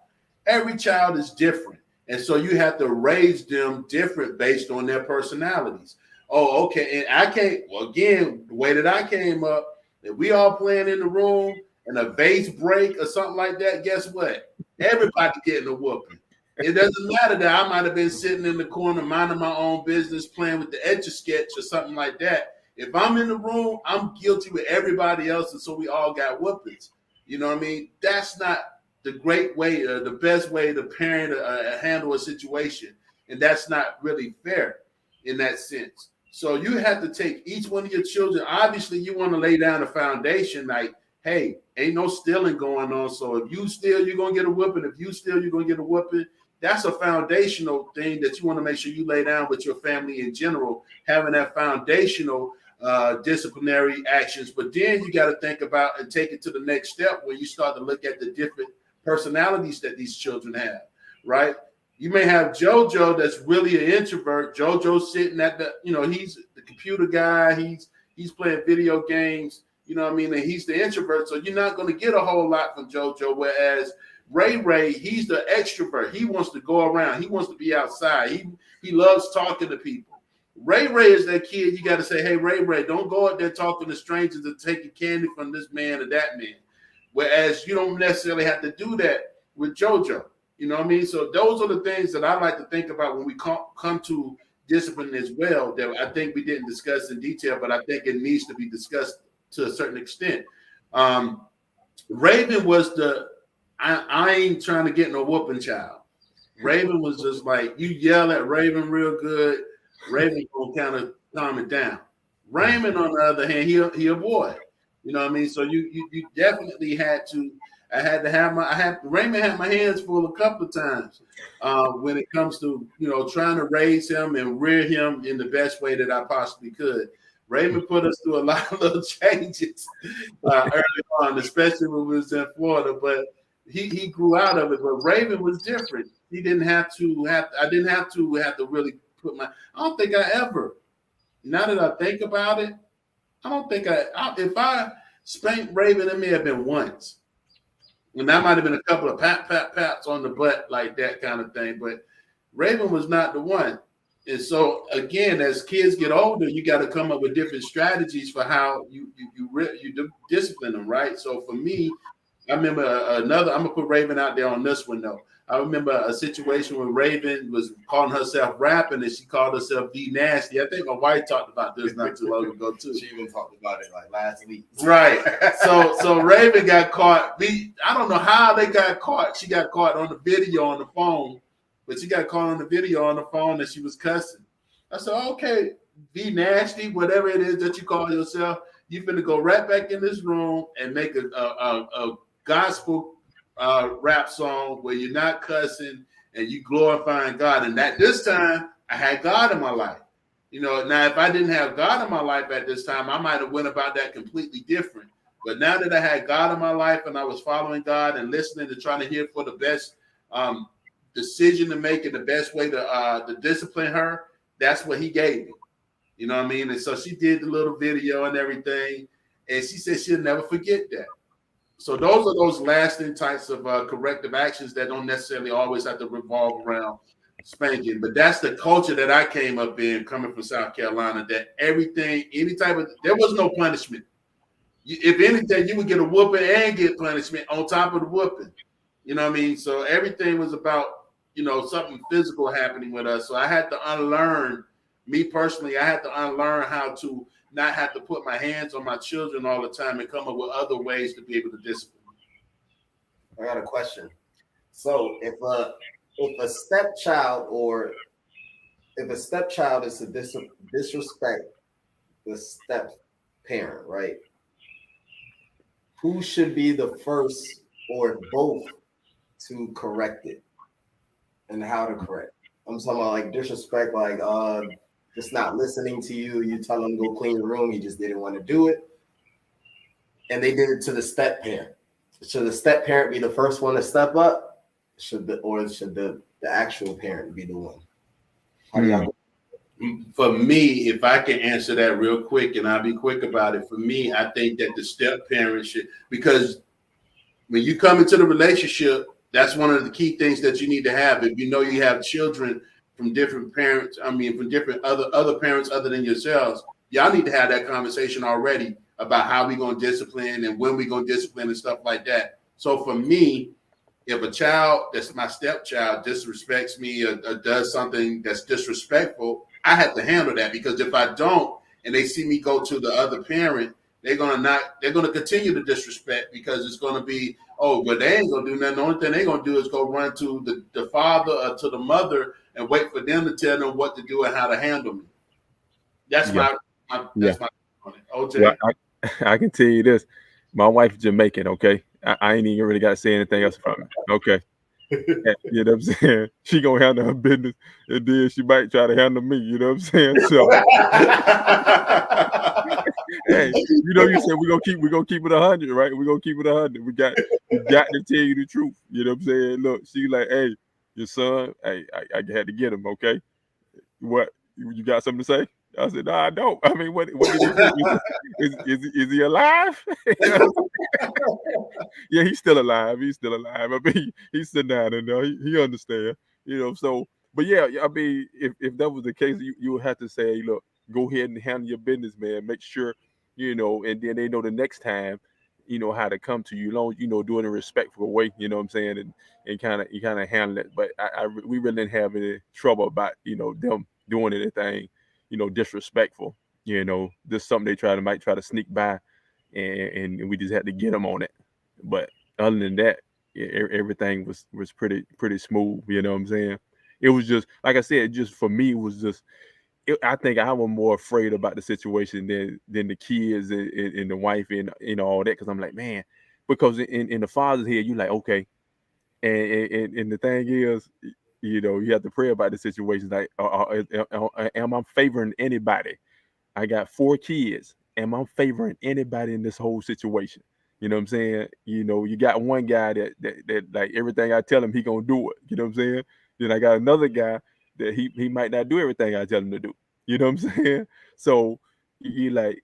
Every child is different. And so you have to raise them different based on their personalities. Oh, okay. And again, the way that I came up, if we all playing in the room and a vase break or something like that, guess what? Everybody getting a whooping. It doesn't matter that I might have been sitting in the corner minding my own business, playing with the Etch-a-Sketch or something like that. If I'm in the room, I'm guilty with everybody else, and so we all got whoopings. You know what I mean? That's not the great way, the best way to parent handle a situation, and that's not really fair in that sense. So you have to take each one of your children. Obviously, you want to lay down a foundation like, hey, ain't no stealing going on. So if you steal, you're going to get a whooping. If you steal, you're going to get a whooping. That's a foundational thing that you want to make sure you lay down with your family in general, having that foundational disciplinary actions. But then you got to think about and take it to the next step where you start to look at the different personalities that these children have, right? You may have JoJo that's really an introvert. JoJo's sitting at the, he's the computer guy. He's playing video games, you know what I mean? And he's the introvert. So you're not going to get a whole lot from JoJo. Whereas Ray, he's the extrovert. He wants to go around. He wants to be outside. He loves talking to people. Ray is that kid you got to say, hey, Ray, don't go out there talking to strangers and taking candy from this man or that man. Whereas you don't necessarily have to do that with JoJo. You know what I mean? So those are the things that I like to think about when we come to discipline as well, that I think we didn't discuss in detail, but I think it needs to be discussed to a certain extent. Raven was I ain't trying to get no whooping child. Raven was just like, you yell at Raven real good, Raven gonna kind of calm it down. Raymond, on the other hand, he a boy. You know what I mean? So you definitely had to. Raymond had my hands full a couple of times when it comes to trying to raise him and rear him in the best way that I possibly could. Raymond put us through a lot of little changes early on, especially when we was in Florida. But he grew out of it. But Raven was different. He didn't have to have. I didn't have to really put my. I don't think I ever. Now that I think about it, I don't think if I spanked Raven, it may have been once. And that might have been a couple of pats on the butt, like that kind of thing. But Raven was not the one. And so, again, as kids get older, you got to come up with different strategies for how you discipline them, right? So for me, I remember I'm going to put Raven out there on this one, though. I remember a situation when Raven was calling herself rapping and she called herself V Nasty. I think my wife talked about this not too long ago, too. She even talked about it like last week. Right. So Raven got caught. I don't know how they got caught. She got caught on the video on the phone, but she got caught on the video on the phone that she was cussing. I said, okay, V Nasty, whatever it is that you call yourself, you finna go right back in this room and make a gospel rap song where you're not cussing and you glorifying God. And that this time I had God in my life. Now if I didn't have God in my life at this time, I might have went about that completely different. But now that I had God in my life and I was following God and listening to trying to hear for the best decision to make and the best way to discipline her, that's what he gave me. You know what I mean? And so she did the little video and everything. And she said she'll never forget that. So those are those lasting types of corrective actions that don't necessarily always have to revolve around spanking. But that's the culture that I came up in coming from South Carolina, that everything, there was no punishment. If anything, you would get a whooping and get punishment on top of the whooping. You know what I mean? So everything was about, something physical happening with us. So I had to unlearn, me personally, I had to unlearn how to not have to put my hands on my children all the time and come up with other ways to be able to discipline. I got a question. So if a stepchild is to disrespect the step parent, right? Who should be the first or both to correct it, and how to correct? I'm talking about like disrespect, like just not listening to you. You tell him to go clean the room. He just didn't want to do it. And they did it to the step parent. Should the step parent be the first one to step up? Should the actual parent be the one? How do y'all? For me, if I can answer that real quick, and I'll be quick about it. For me, I think that the step parent should, because when you come into the relationship, that's one of the key things that you need to have. If you know you have children from different parents, from different other parents other than yourselves, y'all need to have that conversation already about how we going to discipline and when we going to discipline and stuff like that. So for me, if a child that's my stepchild disrespects me or does something that's disrespectful, I have to handle that, because if I don't and they see me go to the other parent, they're gonna continue to disrespect because it's gonna be, oh, but they ain't gonna do nothing. The only thing they're gonna do is go run to the father or to the mother and wait for them to tell them what to do and how to handle me. That's Yeah. that's my OJ. Well, I can tell you this. My wife's Jamaican, okay? I ain't even really got to say anything else from it. Okay. You know what I'm saying? She gonna handle her business, and then she might try to handle me. You know what I'm saying? So, hey, you know, you said we're gonna keep it 100, right? We're gonna keep it 100. We got to tell you the truth. You know what I'm saying? Look, she like, hey, your son, hey, I had to get him. Okay, what you got something to say? I said, no, I don't. I mean, what did he do? Is he alive? Yeah, he's still alive. He's still alive. I mean, he's sitting down and he understand. You know, so but yeah, I mean, if that was the case, you would have to say, look, go ahead and handle your business, man. Make sure, you know, and then they know the next time, you know, how to come to you, long, you know, do it in a respectful way, you know what I'm saying, and kind of handle it. But we really didn't have any trouble about, you know, them doing anything, you know, disrespectful. You know, just something they might try to sneak by, and we just had to get them on it. But other than that, yeah, everything was pretty smooth. You know what I'm saying? It was just like I said, just for me, it was just. I think I was more afraid about the situation than the kids and the wife and you know all that, because I'm like, man, because in the father's head, you like, okay, and the thing is, you know, you have to pray about the situation. Like, am I favoring anybody? I got 4 kids. Am I favoring anybody in this whole situation? You know what I'm saying? You know, you got one guy that like everything I tell him, he gonna do it. You know what I'm saying? Then I got another guy that he might not do everything I tell him to do. You know what I'm saying? So you like,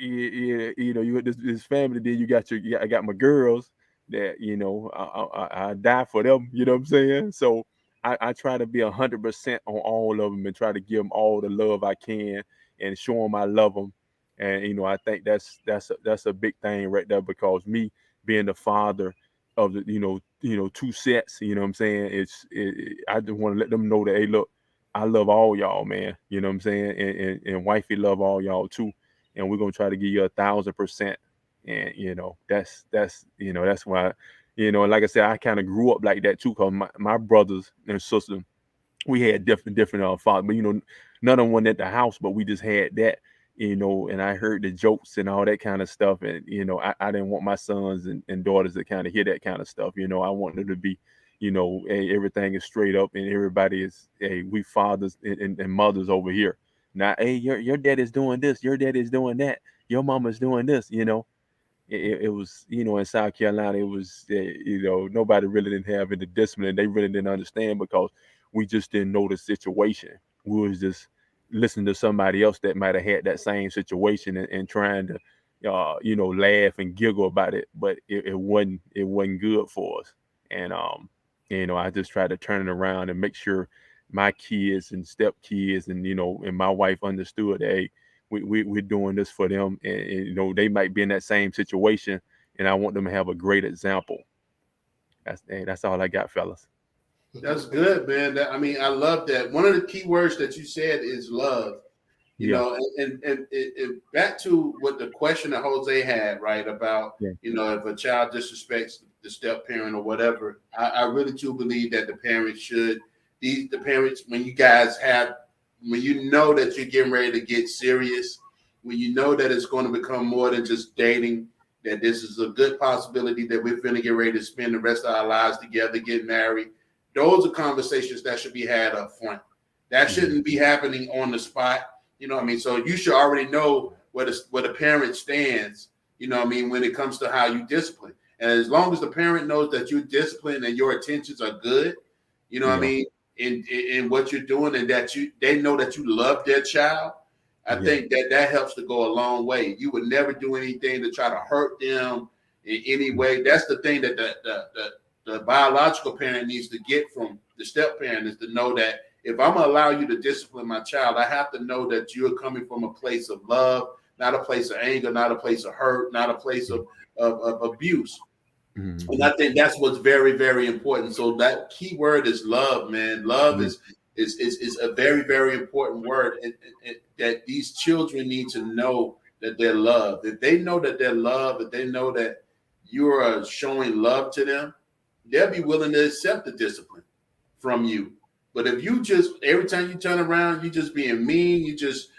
you know, you this family. Then you got I got my girls that you know I die for them. You know what I'm saying? So I try to be 100% on all of them and try to give them all the love I can and show them I love them. And you know, I think that's a big thing right there, because me being the father of the you know 2 sets, you know what I'm saying? I just want to let them know that, hey, look, I love all y'all, man. You know what I'm saying? And wifey love all y'all too. And we're gonna try to give you 1,000%. And you know, that's you know, that's why, you know, and like I said, I kind of grew up like that too, because my brothers and sisters, we had different fathers, but you know, none of them went at the house, but we just had that, you know, and I heard the jokes and all that kind of stuff. And, you know, I didn't want my sons and daughters to kind of hear that kind of stuff. You know, I wanted them to be, you know, hey, everything is straight up and everybody is, hey, we fathers and mothers over here. Now, hey, your dad is doing this, your dad is doing that, your mama's doing this, you know. It was, you know, in South Carolina, it was, you know, nobody really didn't have any discipline. They really didn't understand, because we just didn't know the situation. We was just listening to somebody else that might have had that same situation and trying to, you know, laugh and giggle about it, but it wasn't good for us. And you know, I just tried to turn it around and make sure my kids and step kids and you know, and my wife understood, hey, we're doing this for them, and you know, they might be in that same situation, and I want them to have a great example. That's all I got, fellas. That's good, man. I mean, I love that. One of the key words that you said is love. You Yeah. know, and back to what the question that Jose had, right, about, Yeah. you know, if a child disrespects the step parent or whatever, I really do believe that the parents should, the parents, when you know that you're getting ready to get serious, when you know that it's going to become more than just dating, that this is a good possibility that we're going to get ready to spend the rest of our lives together, get married. Those are conversations that should be had up front. That shouldn't be happening on the spot. You know what I mean? So you should already know where the parent stands, you know what I mean, when it comes to how you discipline. And as long as the parent knows that you're disciplined and your intentions are good, you know what I mean, in what you're doing, and that they know that you love their child, I think that helps to go a long way. You would never do anything to try to hurt them in any way. That's the thing that the biological parent needs to get from the step parent, is to know that if I'm going to allow you to discipline my child, I have to know that you're coming from a place of love, not a place of anger, not a place of hurt, not a place of abuse. And I think that's what's very, very important. So that key word is love, man. Love is is a very, very important word, and that these children need to know that they're loved. If they know that they're loved, if they know that you are showing love to them, they'll be willing to accept the discipline from you. But if you just every time you turn around, you just being mean, you just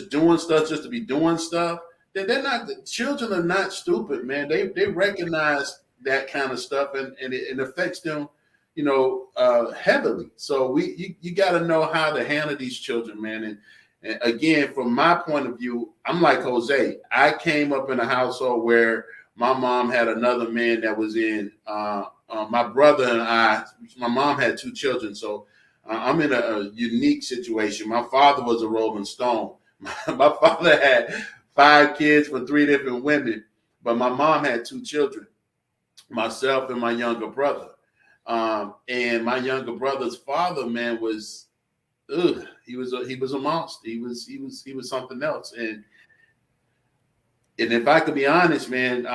doing stuff just to be doing stuff, then they're not. The children are not stupid, man. They recognize that kind of stuff, and it affects them, heavily. So you got to know how to handle these children, man. And again, from my point of view, I'm like Jose. I came up in a household where my mom had another man that was in. My brother and I, my mom had 2 children, so I'm in a unique situation. My father was a Rolling Stone. My father had 5 kids from 3 different women, but my mom had 2 children, myself and my younger brother. And my younger brother's father, man, was, he was a monster. He was something else. And if I could be honest, man,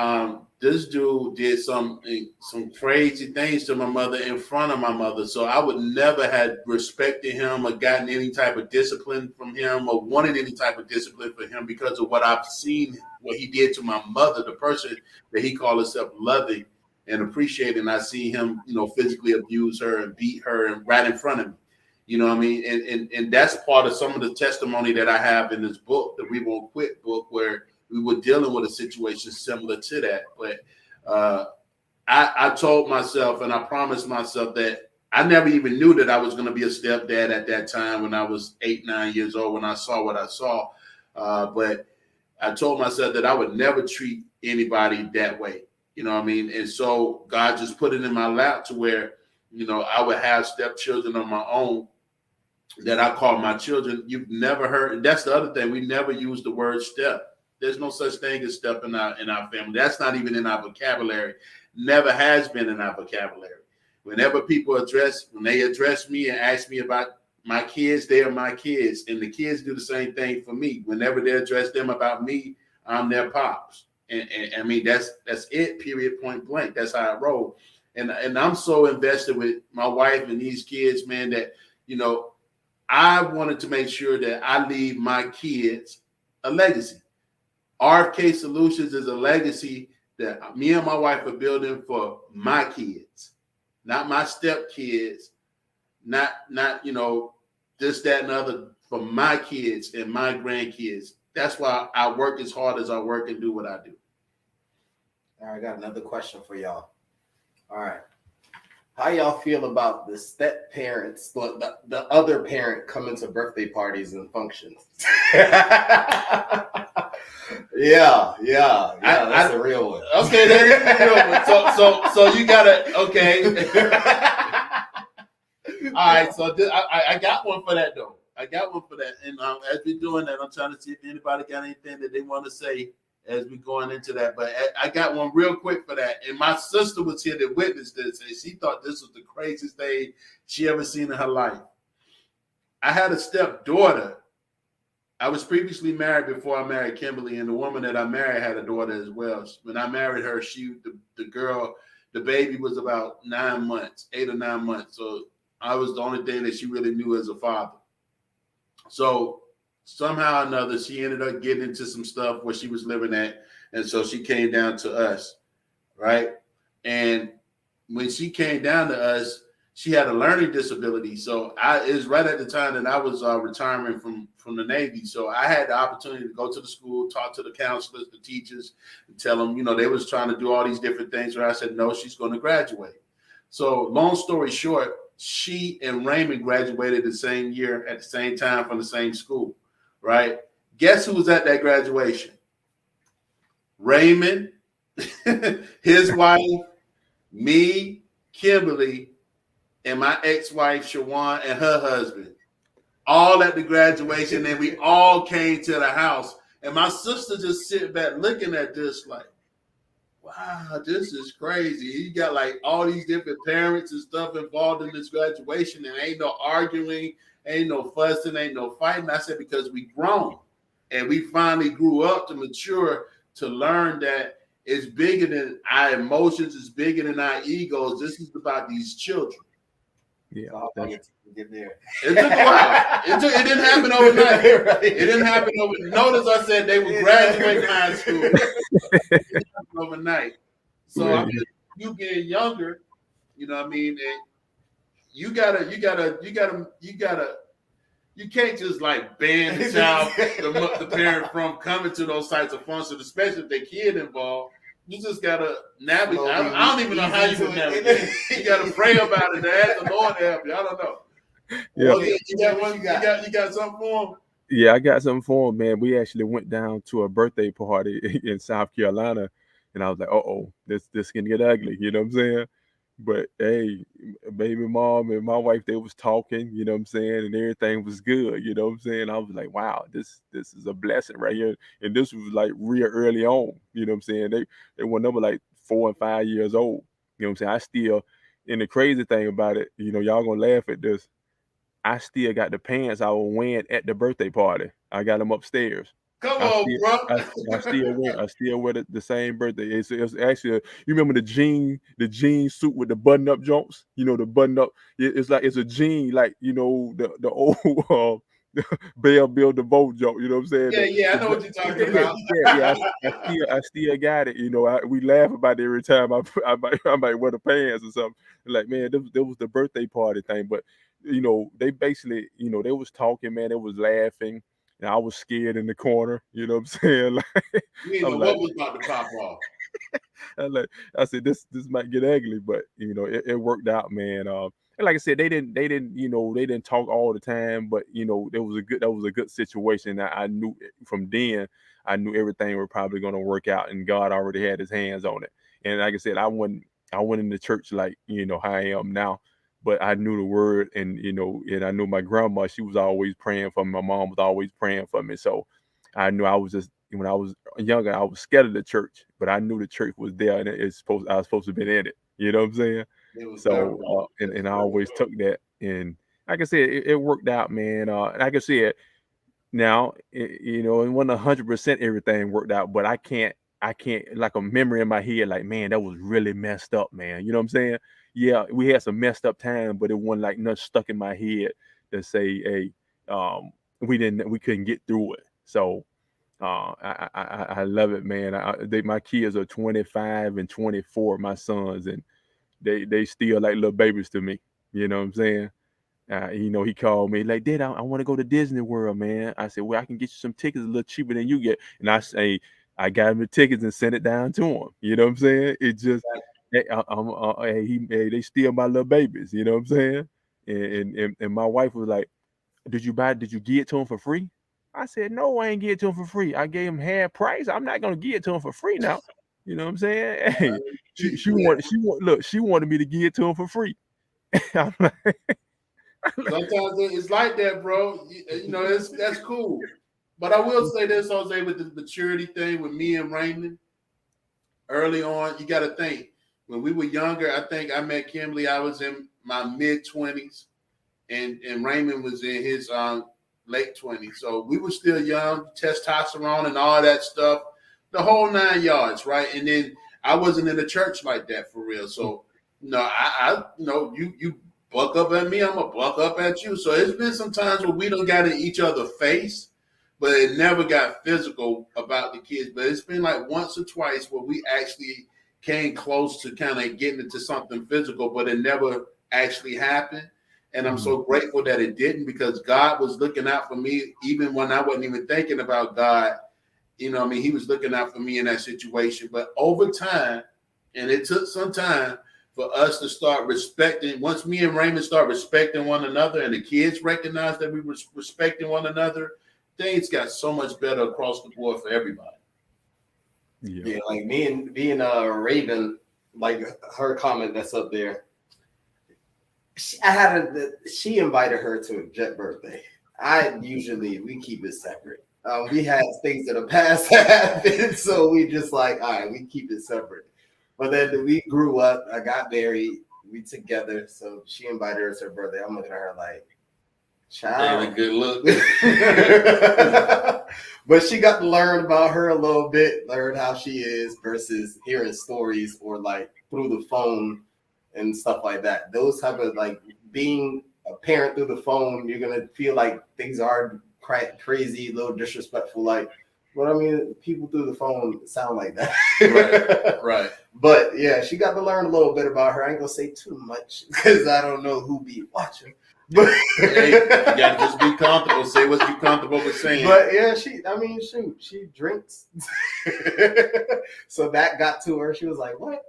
this dude did some crazy things to my mother in front of my mother. So I would never have respected him or gotten any type of discipline from him or wanted any type of discipline for him because of what I've seen, what he did to my mother, the person that he called himself loving and appreciating. I see him, physically abuse her and beat her and right in front of me. You know what I mean? And that's part of some of the testimony that I have in this book, the We Won't Quit book, where we were dealing with a situation similar to that. But I told myself and I promised myself that I never even knew that I was going to be a stepdad at that time when I was 8, 9 years old, when I saw what I saw. But I told myself that I would never treat anybody that way. You know what I mean? And so God just put it in my lap to where, I would have stepchildren of my own that I call my children. You've never heard, and that's the other thing. We never use the word step. There's no such thing as step in our family. That's not even in our vocabulary. Never has been in our vocabulary. Whenever people when they address me and ask me about my kids, they are my kids. And the kids do the same thing for me. Whenever they address them about me, I'm their pops. And I mean, that's it, period, point blank. That's how I roll. And I'm so invested with my wife and these kids, man, that, I wanted to make sure that I leave my kids a legacy. RFK Solutions is a legacy that me and my wife are building for my kids, not my stepkids, not this, that, and other, for my kids and my grandkids. That's why I work as hard as I work and do what I do. All right, I got another question for y'all. All right. How y'all feel about the step parents, the other parent coming to birthday parties and functions? Yeah, that's a real one. Okay, that is a real one. So you gotta, okay. All right, so I got one for that though. I got one for that, and as we're doing that, I'm trying to see if anybody got anything that they want to say as we're going into that. But I got one real quick for that. And my sister was here to witness this, and she thought this was the craziest thing she ever seen in her life. I had a stepdaughter. I was previously married before I married Kimberly, and the woman that I married had a daughter as well. When I married her, the baby was about 9 months, 8 or 9 months. So I was the only thing that she really knew as a father. So somehow or another, she ended up getting into some stuff where she was living at. And so she came down to us, right? And when she came down to us, she had a learning disability. So it was right at the time that I was retiring from the Navy. So I had the opportunity to go to the school, talk to the counselors, the teachers, and tell them, they was trying to do all these different things. Where I said, no, she's going to graduate. So long story short, she and Raymond graduated the same year at the same time from the same school. Right? Guess who was at that graduation? Raymond, his wife, me, Kimberly, and my ex-wife, Shawan, and her husband. All at the graduation, and we all came to the house. And my sister just sitting back looking at this like, wow, this is crazy. You got like all these different parents and stuff involved in this graduation, and ain't no arguing, ain't no fussing, ain't no fighting. I said, because we grown and we finally grew up to mature to learn that it's bigger than our emotions, it's bigger than our egos. This is about these children. Yeah, So how long that's it took to get there? It took a while. It didn't happen overnight. Right. It didn't happen overnight. Notice I said they would graduate high school. It didn't happen overnight. So I right. mean, you being younger, you know what I mean, and you can't just like ban the child, the parent from coming to those types of functions, especially if their kid involved. You just gotta navigate. I don't even know how you would navigate. You gotta pray about it. Ask the Lord to help you. I don't know. Yeah. Okay, you got something for him? Yeah, I got something for him, man. We actually went down to a birthday party in South Carolina, and I was like, "Oh, this can get ugly." You know what I'm saying? But hey, baby mom and my wife, they was talking. You know what I'm saying, and everything was good. You know what I'm saying? I was like, "Wow, this is a blessing right here." And this was like real early on. You know what I'm saying? They were number like 4 and 5 years old. You know what I'm saying? I still, and the crazy thing about it, y'all gonna laugh at this. I still got the pants I was wearing at the birthday party. I got them upstairs. Come I on, still, bro. I still wear the same birthday. It's actually you remember the jean suit with the button up jumps. The button up. It's like it's a jean like the old Bell Bill DeVoe joke. You know what I'm saying? Yeah, I know what you're talking about. Yeah. I still got it. We laugh about it every time I might wear the pants or something. Like man, there was the birthday party thing, but they basically, they was talking, man, they was laughing, and I was scared in the corner, you know what I'm saying? Like, You didn't I know was what like, was about to pop off. I said this might get ugly, but it worked out, man. And like I said, they didn't talk all the time, but that was a good situation. I knew from then, I knew everything was probably going to work out, and God already had His hands on it. And like I said, I went into church like how I am now, but I knew the word, and I knew my grandma. She was always praying for me. My mom was always praying for me, so I knew I was just when I was younger, I was scared of the church, but I knew the church was there, and I was supposed to be in it. You know what I'm saying? It was So, and I always took that, and like I said, it worked out, man. Like I said, now, it wasn't 100% everything worked out, but I can't like a memory in my head, like, man, that was really messed up, man. You know what I'm saying? Yeah, we had some messed up time, but it wasn't like nothing stuck in my head to say, hey, we couldn't get through it. So, I love it, man. My kids are 25 and 24, my sons, and they still like little babies to me. You know what I'm saying? He called me like, Dad, I want to go to Disney World, man. I said, well, I can get you some tickets a little cheaper than you get. And I say, I got him the tickets and sent it down to him. You know what I'm saying? It just, hey, they still my little babies. You know what I'm saying? And my wife was like, did you give it to him for free? I said, no, I ain't give it to him for free. I gave him half price. I'm not gonna give it to him for free now. You know what I'm saying? Hey, she wanted me to give it to him for free. I'm like, Sometimes it's like that, bro. That's cool. But I will say this, Jose, with the maturity thing with me and Raymond, early on, you got to think. When we were younger, I think I met Kimberly, I was in my mid-20s, and Raymond was in his late 20s. So we were still young, testosterone and all that stuff, the whole 9 yards, right? And then I wasn't in the church like that for real. So, you buck up at me, I'm going to buck up at you. So it's been some times where we don't got in each other's face, but it never got physical about the kids. But it's been like once or twice where we actually came close to kind of getting into something physical, but it never actually happened. And I'm so grateful that it didn't, because God was looking out for me even when I wasn't even thinking about God. He was looking out for me in that situation. But over time, and it took some time for us to start respecting. Once me and Raymond start respecting one another and the kids recognize that we were respecting one another, things got so much better across the board for everybody. Yeah, like me and Raven, like her comment that's up there. She invited her to a Jet birthday. We keep it separate. We had things in the past that happened, so we just like, all right, we keep it separate. But then we grew up. I got married. We together. So she invited her to her birthday. I'm looking at her like, child. A good look. But she got to learn about her a little bit, learn how she is versus hearing stories or like through the phone and stuff like that. Those type of like being a parent through the phone, you're gonna feel like things are crazy, a little disrespectful. Like, but I mean, people through the phone sound like that. Right. But yeah, she got to learn a little bit about her. I ain't gonna say too much because I don't know who be watching. But Hey, you gotta just be comfortable. Say what you're comfortable with saying. But yeah, she drinks. So that got to her. She was like, "What?"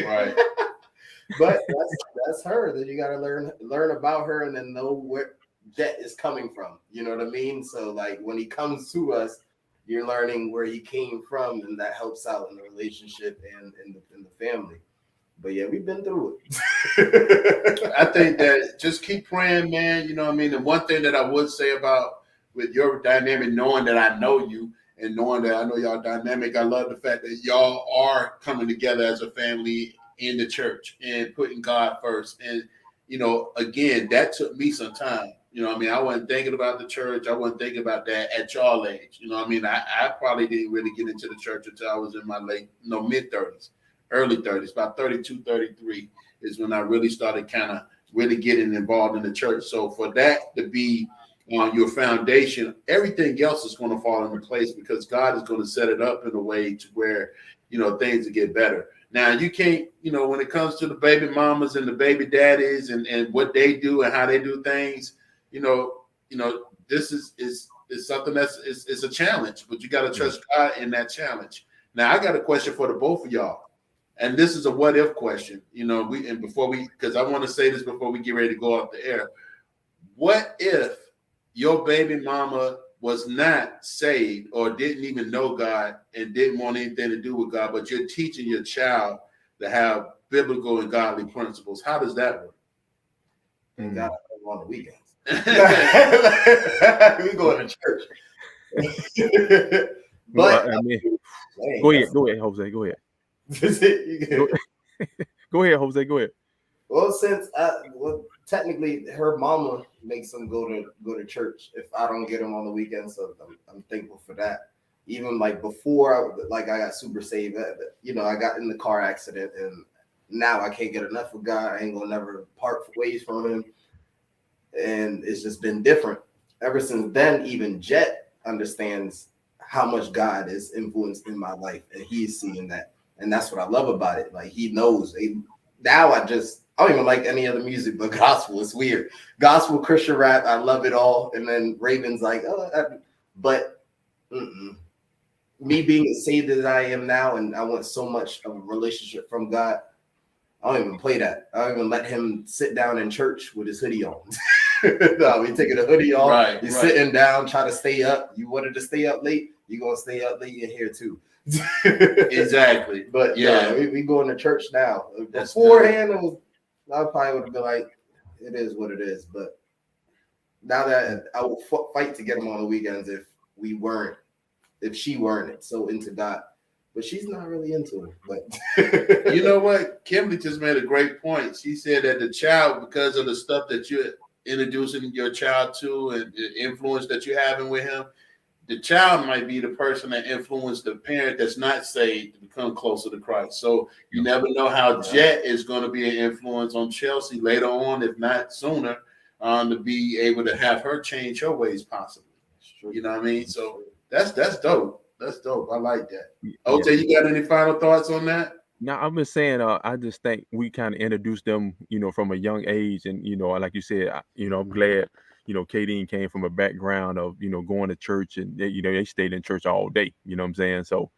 Right. But that's her. That you got to learn about her and then know where Jet is coming from. You know what I mean? So like when he comes to us, you're learning where he came from, and that helps out in the relationship and in the family. But yeah, we've been through it. I think that just keep praying, man. You know what I mean? And one thing that I would say about with your dynamic, knowing that I know you and knowing that I know y'all dynamic, I love the fact that y'all are coming together as a family in the church and putting God first. And, you know, again, that took me some time. You know what I mean? I wasn't thinking about the church. I wasn't thinking about that at y'all age. You know what I mean? I probably didn't really get into the church until I was in my mid 30s. Early 30s, about 32, 33 is when I really started kind of really getting involved in the church. So for that to be on your foundation, everything else is going to fall into place because God is going to set it up in a way to where, you know, things will get better. Now, you can't, you know, when it comes to the baby mamas and the baby daddies and what they do and how they do things, you know, this is something it's a challenge, but you got to trust God in that challenge. Now, I got a question for the both of y'all. And this is a what if question, you know, because I want to say this before we get ready to go off the air. What if your baby mama was not saved or didn't even know God and didn't want anything to do with God, but you're teaching your child to have biblical and godly principles? How does that work? And God on the weekends. We go to church. But I mean, go ahead, Jose. Go ahead. Go ahead, Jose. Go ahead. Well, technically, her mama makes them go to church if I don't get them on the weekends. So I'm thankful for that. Even like before, I got super saved. You know, I got in the car accident, and now I can't get enough of God. I ain't gonna never part ways from Him, and it's just been different ever since then. Even Jet understands how much God is influenced in my life, and he's seeing that. And that's what I love about it. Like he knows. Now I don't even like any other music but gospel. It's weird. Gospel, Christian rap, I love it all. And then Raven's like, me being as saved as I am now, and I want so much of a relationship from God, I don't even play that. I don't even let him sit down in church with his hoodie on. No, we taking the hoodie off. Right, He's sitting down, trying to stay up. You wanted to stay up late, you're going to stay up late in here too. Exactly. But yeah, we going to church now. That's beforehand, I probably would have been like, it is what it is. But now that I will fight to get them on the weekends if she weren't so into God. But she's not really into it. But you know what? Kimberly just made a great point. She said that the child, because of the stuff that you're introducing your child to and the influence that you're having with him, the child might be the person that influenced the parent that's not saved to become closer to Christ. So you never know how Jet is going to be an influence on Chelsea later on, if not sooner, to be able to have her change her ways possibly. You know what I mean? So that's dope. That's dope. I like that. OJ, you got any final thoughts on that? Now, I've been saying, I just think we kind of introduced them, you know, from a young age. And, you know, like you said, I'm glad, you know, Kadeen came from a background of, you know, going to church and, they stayed in church all day. You know what I'm saying? So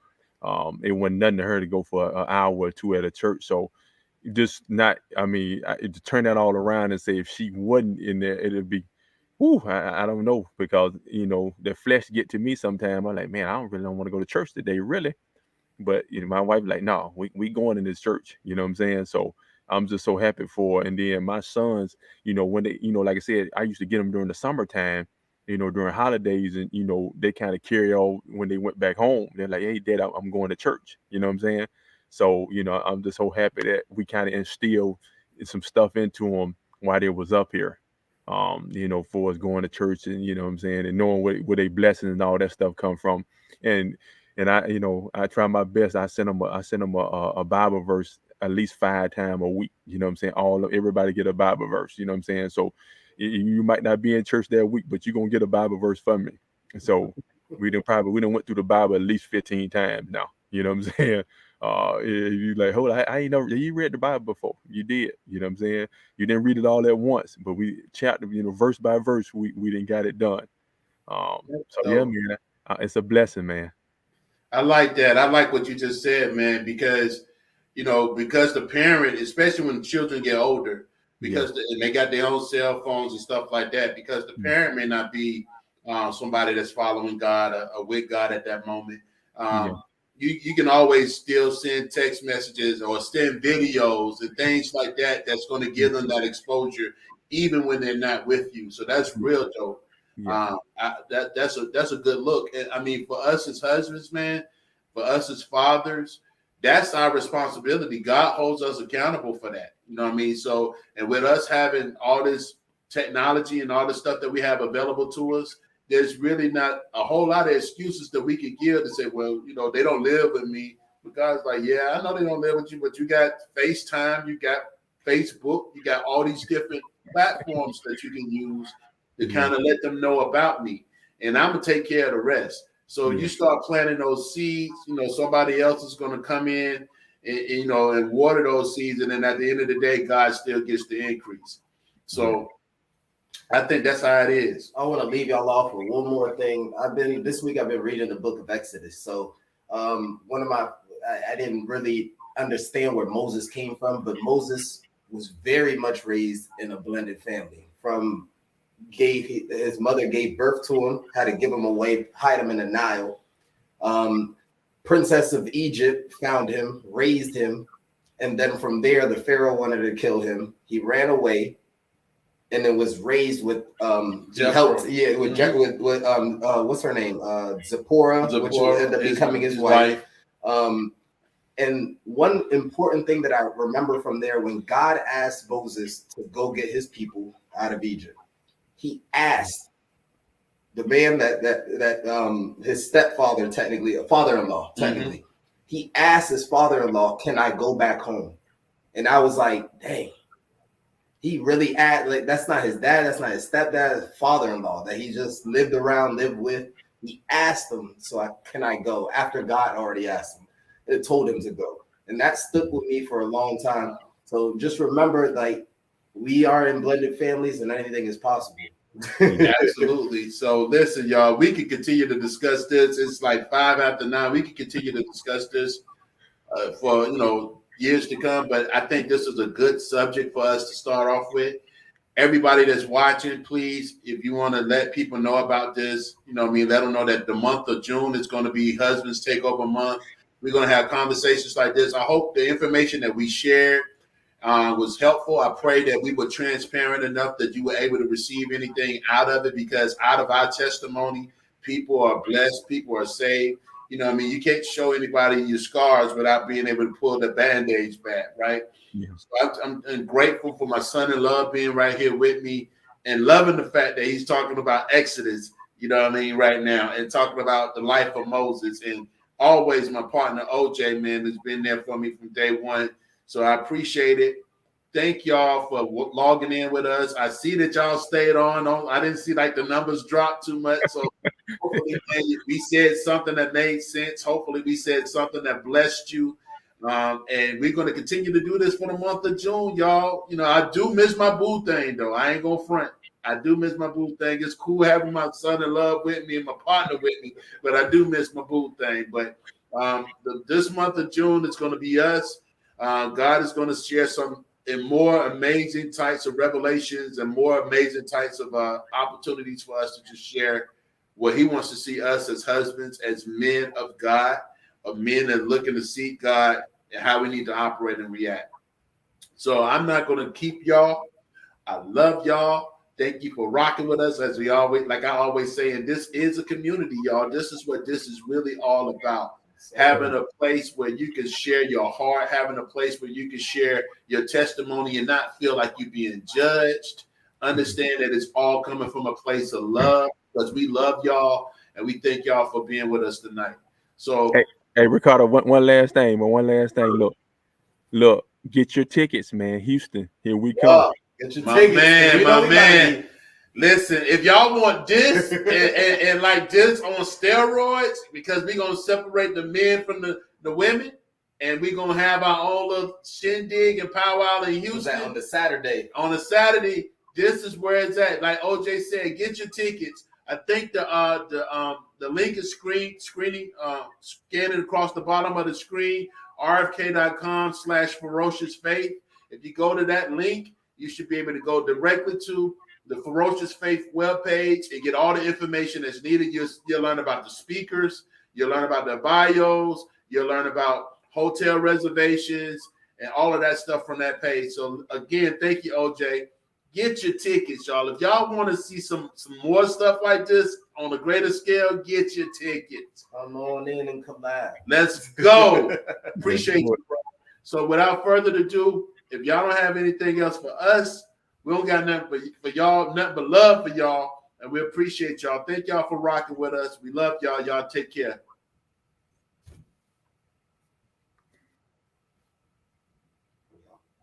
it wasn't nothing to her to go for an hour or two at a church. So just not, to turn that all around and say if she wasn't in there, it'd be, I don't know, because, you know, the flesh get to me sometime. I'm like, man, I don't want to go to church today, really. But, you know, my wife like, no, we going in this church, you know what I'm saying? So I'm just so happy for her. And then my sons, you know, when they, you know, like I said, I used to get them during the summertime, you know, during holidays, and, you know, they kind of carry on when they went back home. They're like, hey, Dad, I'm going to church, you know what I'm saying? So, you know, I'm just so happy that we kind of instilled some stuff into them while they was up here, you know, for us going to church and, you know what I'm saying, and knowing where they blessings and all that stuff come from. And I, you know, I try my best. I send them a Bible verse at least 5 times a week. You know what I'm saying? Everybody get a Bible verse. You know what I'm saying? So you might not be in church that week, but you're gonna get a Bible verse from me. And so we done went through the Bible at least 15 times now. You know what I'm saying? You like, hold on, I ain't never, you read the Bible before. You did. You know what I'm saying? You didn't read it all at once, but we chapter, verse by verse, we didn't got it done. So yeah, man, it's a blessing, man. I like that. I like what you just said, man, because because the parent, especially when children get older, because and they got their own cell phones and stuff like that, because the parent may not be somebody that's following God or with God at that moment. You can always still send text messages or send videos and things like that that's going to give them that exposure even when they're not with you. So that's real dope. That's a good look. And I mean, for us as husbands, man, for us as fathers, that's our responsibility. God holds us accountable for that. You know what I mean? So, and with us having all this technology and all the stuff that we have available to us, there's really not a whole lot of excuses that we could give to say, well, they don't live with me. But God's like, yeah, I know they don't live with you, but you got FaceTime, you got Facebook, you got all these different platforms that you can use to kind of let them know about me. And I'm going to take care of the rest. So you start planting those seeds, somebody else is going to come in and water those seeds. And then at the end of the day, God still gets the increase. So I think that's how it is. I want to leave y'all off with one more thing. This week I've been reading the book of Exodus. So I didn't really understand where Moses came from, but Moses was very much raised in a blended family. His mother gave birth to him, had to give him away, hide him in the Nile. Princess of Egypt found him, raised him, and then from there the Pharaoh wanted to kill him. He ran away, and then was raised with helped with what's her name, Zipporah, which ended up becoming his wife. And one important thing that I remember from there, when God asked Moses to go get his people out of Egypt, he asked the man that his stepfather, technically a father-in-law, he asked his father-in-law, "Can I go back home?" And I was like, dang, he really asked. That's not his dad, that's not his stepdad, that's father-in-law that he just lived with. He asked him, can I go? After God already asked him, it told him to go, and that stuck with me for a long time. So just remember, we are in blended families, and anything is possible. Absolutely. So listen, y'all, we can continue to discuss this. It's like 5 after 9. We can continue to discuss this for years to come. But I think this is a good subject for us to start off with. Everybody that's watching, please, if you want to let people know about this, let them know that the month of June is going to be Husbands Takeover Month. We're going to have conversations like this. I hope the information that we shared was helpful. I pray that we were transparent enough that you were able to receive anything out of it, because out of our testimony, people are blessed, people are saved. You can't show anybody your scars without being able to pull the band-aids back, right? Yeah. So I'm grateful for my son-in-law being right here with me and loving the fact that he's talking about Exodus, right now, and talking about the life of Moses. And always my partner, OJ, man, has been there for me from day one. So I appreciate it. Thank y'all for logging in with us. I see that y'all stayed on. I didn't see the numbers drop too much. So hopefully we said something that made sense. Hopefully we said something that blessed you. And we're going to continue to do this for the month of June, y'all. I do miss my boo thing, though. I ain't going to front. I do miss my boo thing. It's cool having my son-in-law with me and my partner with me, but I do miss my boo thing. But this month of June is going to be us. God is going to share some more amazing types of revelations and more amazing types of opportunities for us to just share what he wants to see us as husbands, as men of God, of men that are looking to seek God, and how we need to operate and react. So I'm not going to keep y'all. I love y'all. Thank you for rocking with us, as we always, like I always say, and this is a community, y'all. This is what this is really all about. Having a place where you can share your heart, having a place where you can share your testimony and not feel like you're being judged. Understand that it's all coming from a place of love, because we love y'all and we thank y'all for being with us tonight. So, hey Ricardo, one last thing. Look, Get your tickets, man. Houston, here we come. Yeah, get your My tickets. man, You know my we gotta man. be- Listen, if y'all want this and like this on steroids, because we're gonna separate the men from the women, and we're gonna have our own little shindig and powwow in Was that Houston on the Saturday? on a Saturday. This is where it's at. Like OJ said, get your tickets. I think the link is scanning across the bottom of the screen, rfk.com/ferocious faith. If you go to that link, you should be able to go directly to the Ferocious Faith webpage and get all the information that's needed. You'll learn about the speakers, you'll learn about their bios, you'll learn about hotel reservations and all of that stuff from that page. So again, thank you, OJ. Get your tickets, y'all. If y'all want to see some more stuff like this on a greater scale, get your tickets. Come on in and come back. Let's go. Appreciate you, bro. So without further ado, if y'all don't have anything else for us, we don't got nothing for y'all, nothing but love for y'all, and we appreciate y'all. Thank y'all for rocking with us. We love y'all. Y'all take care.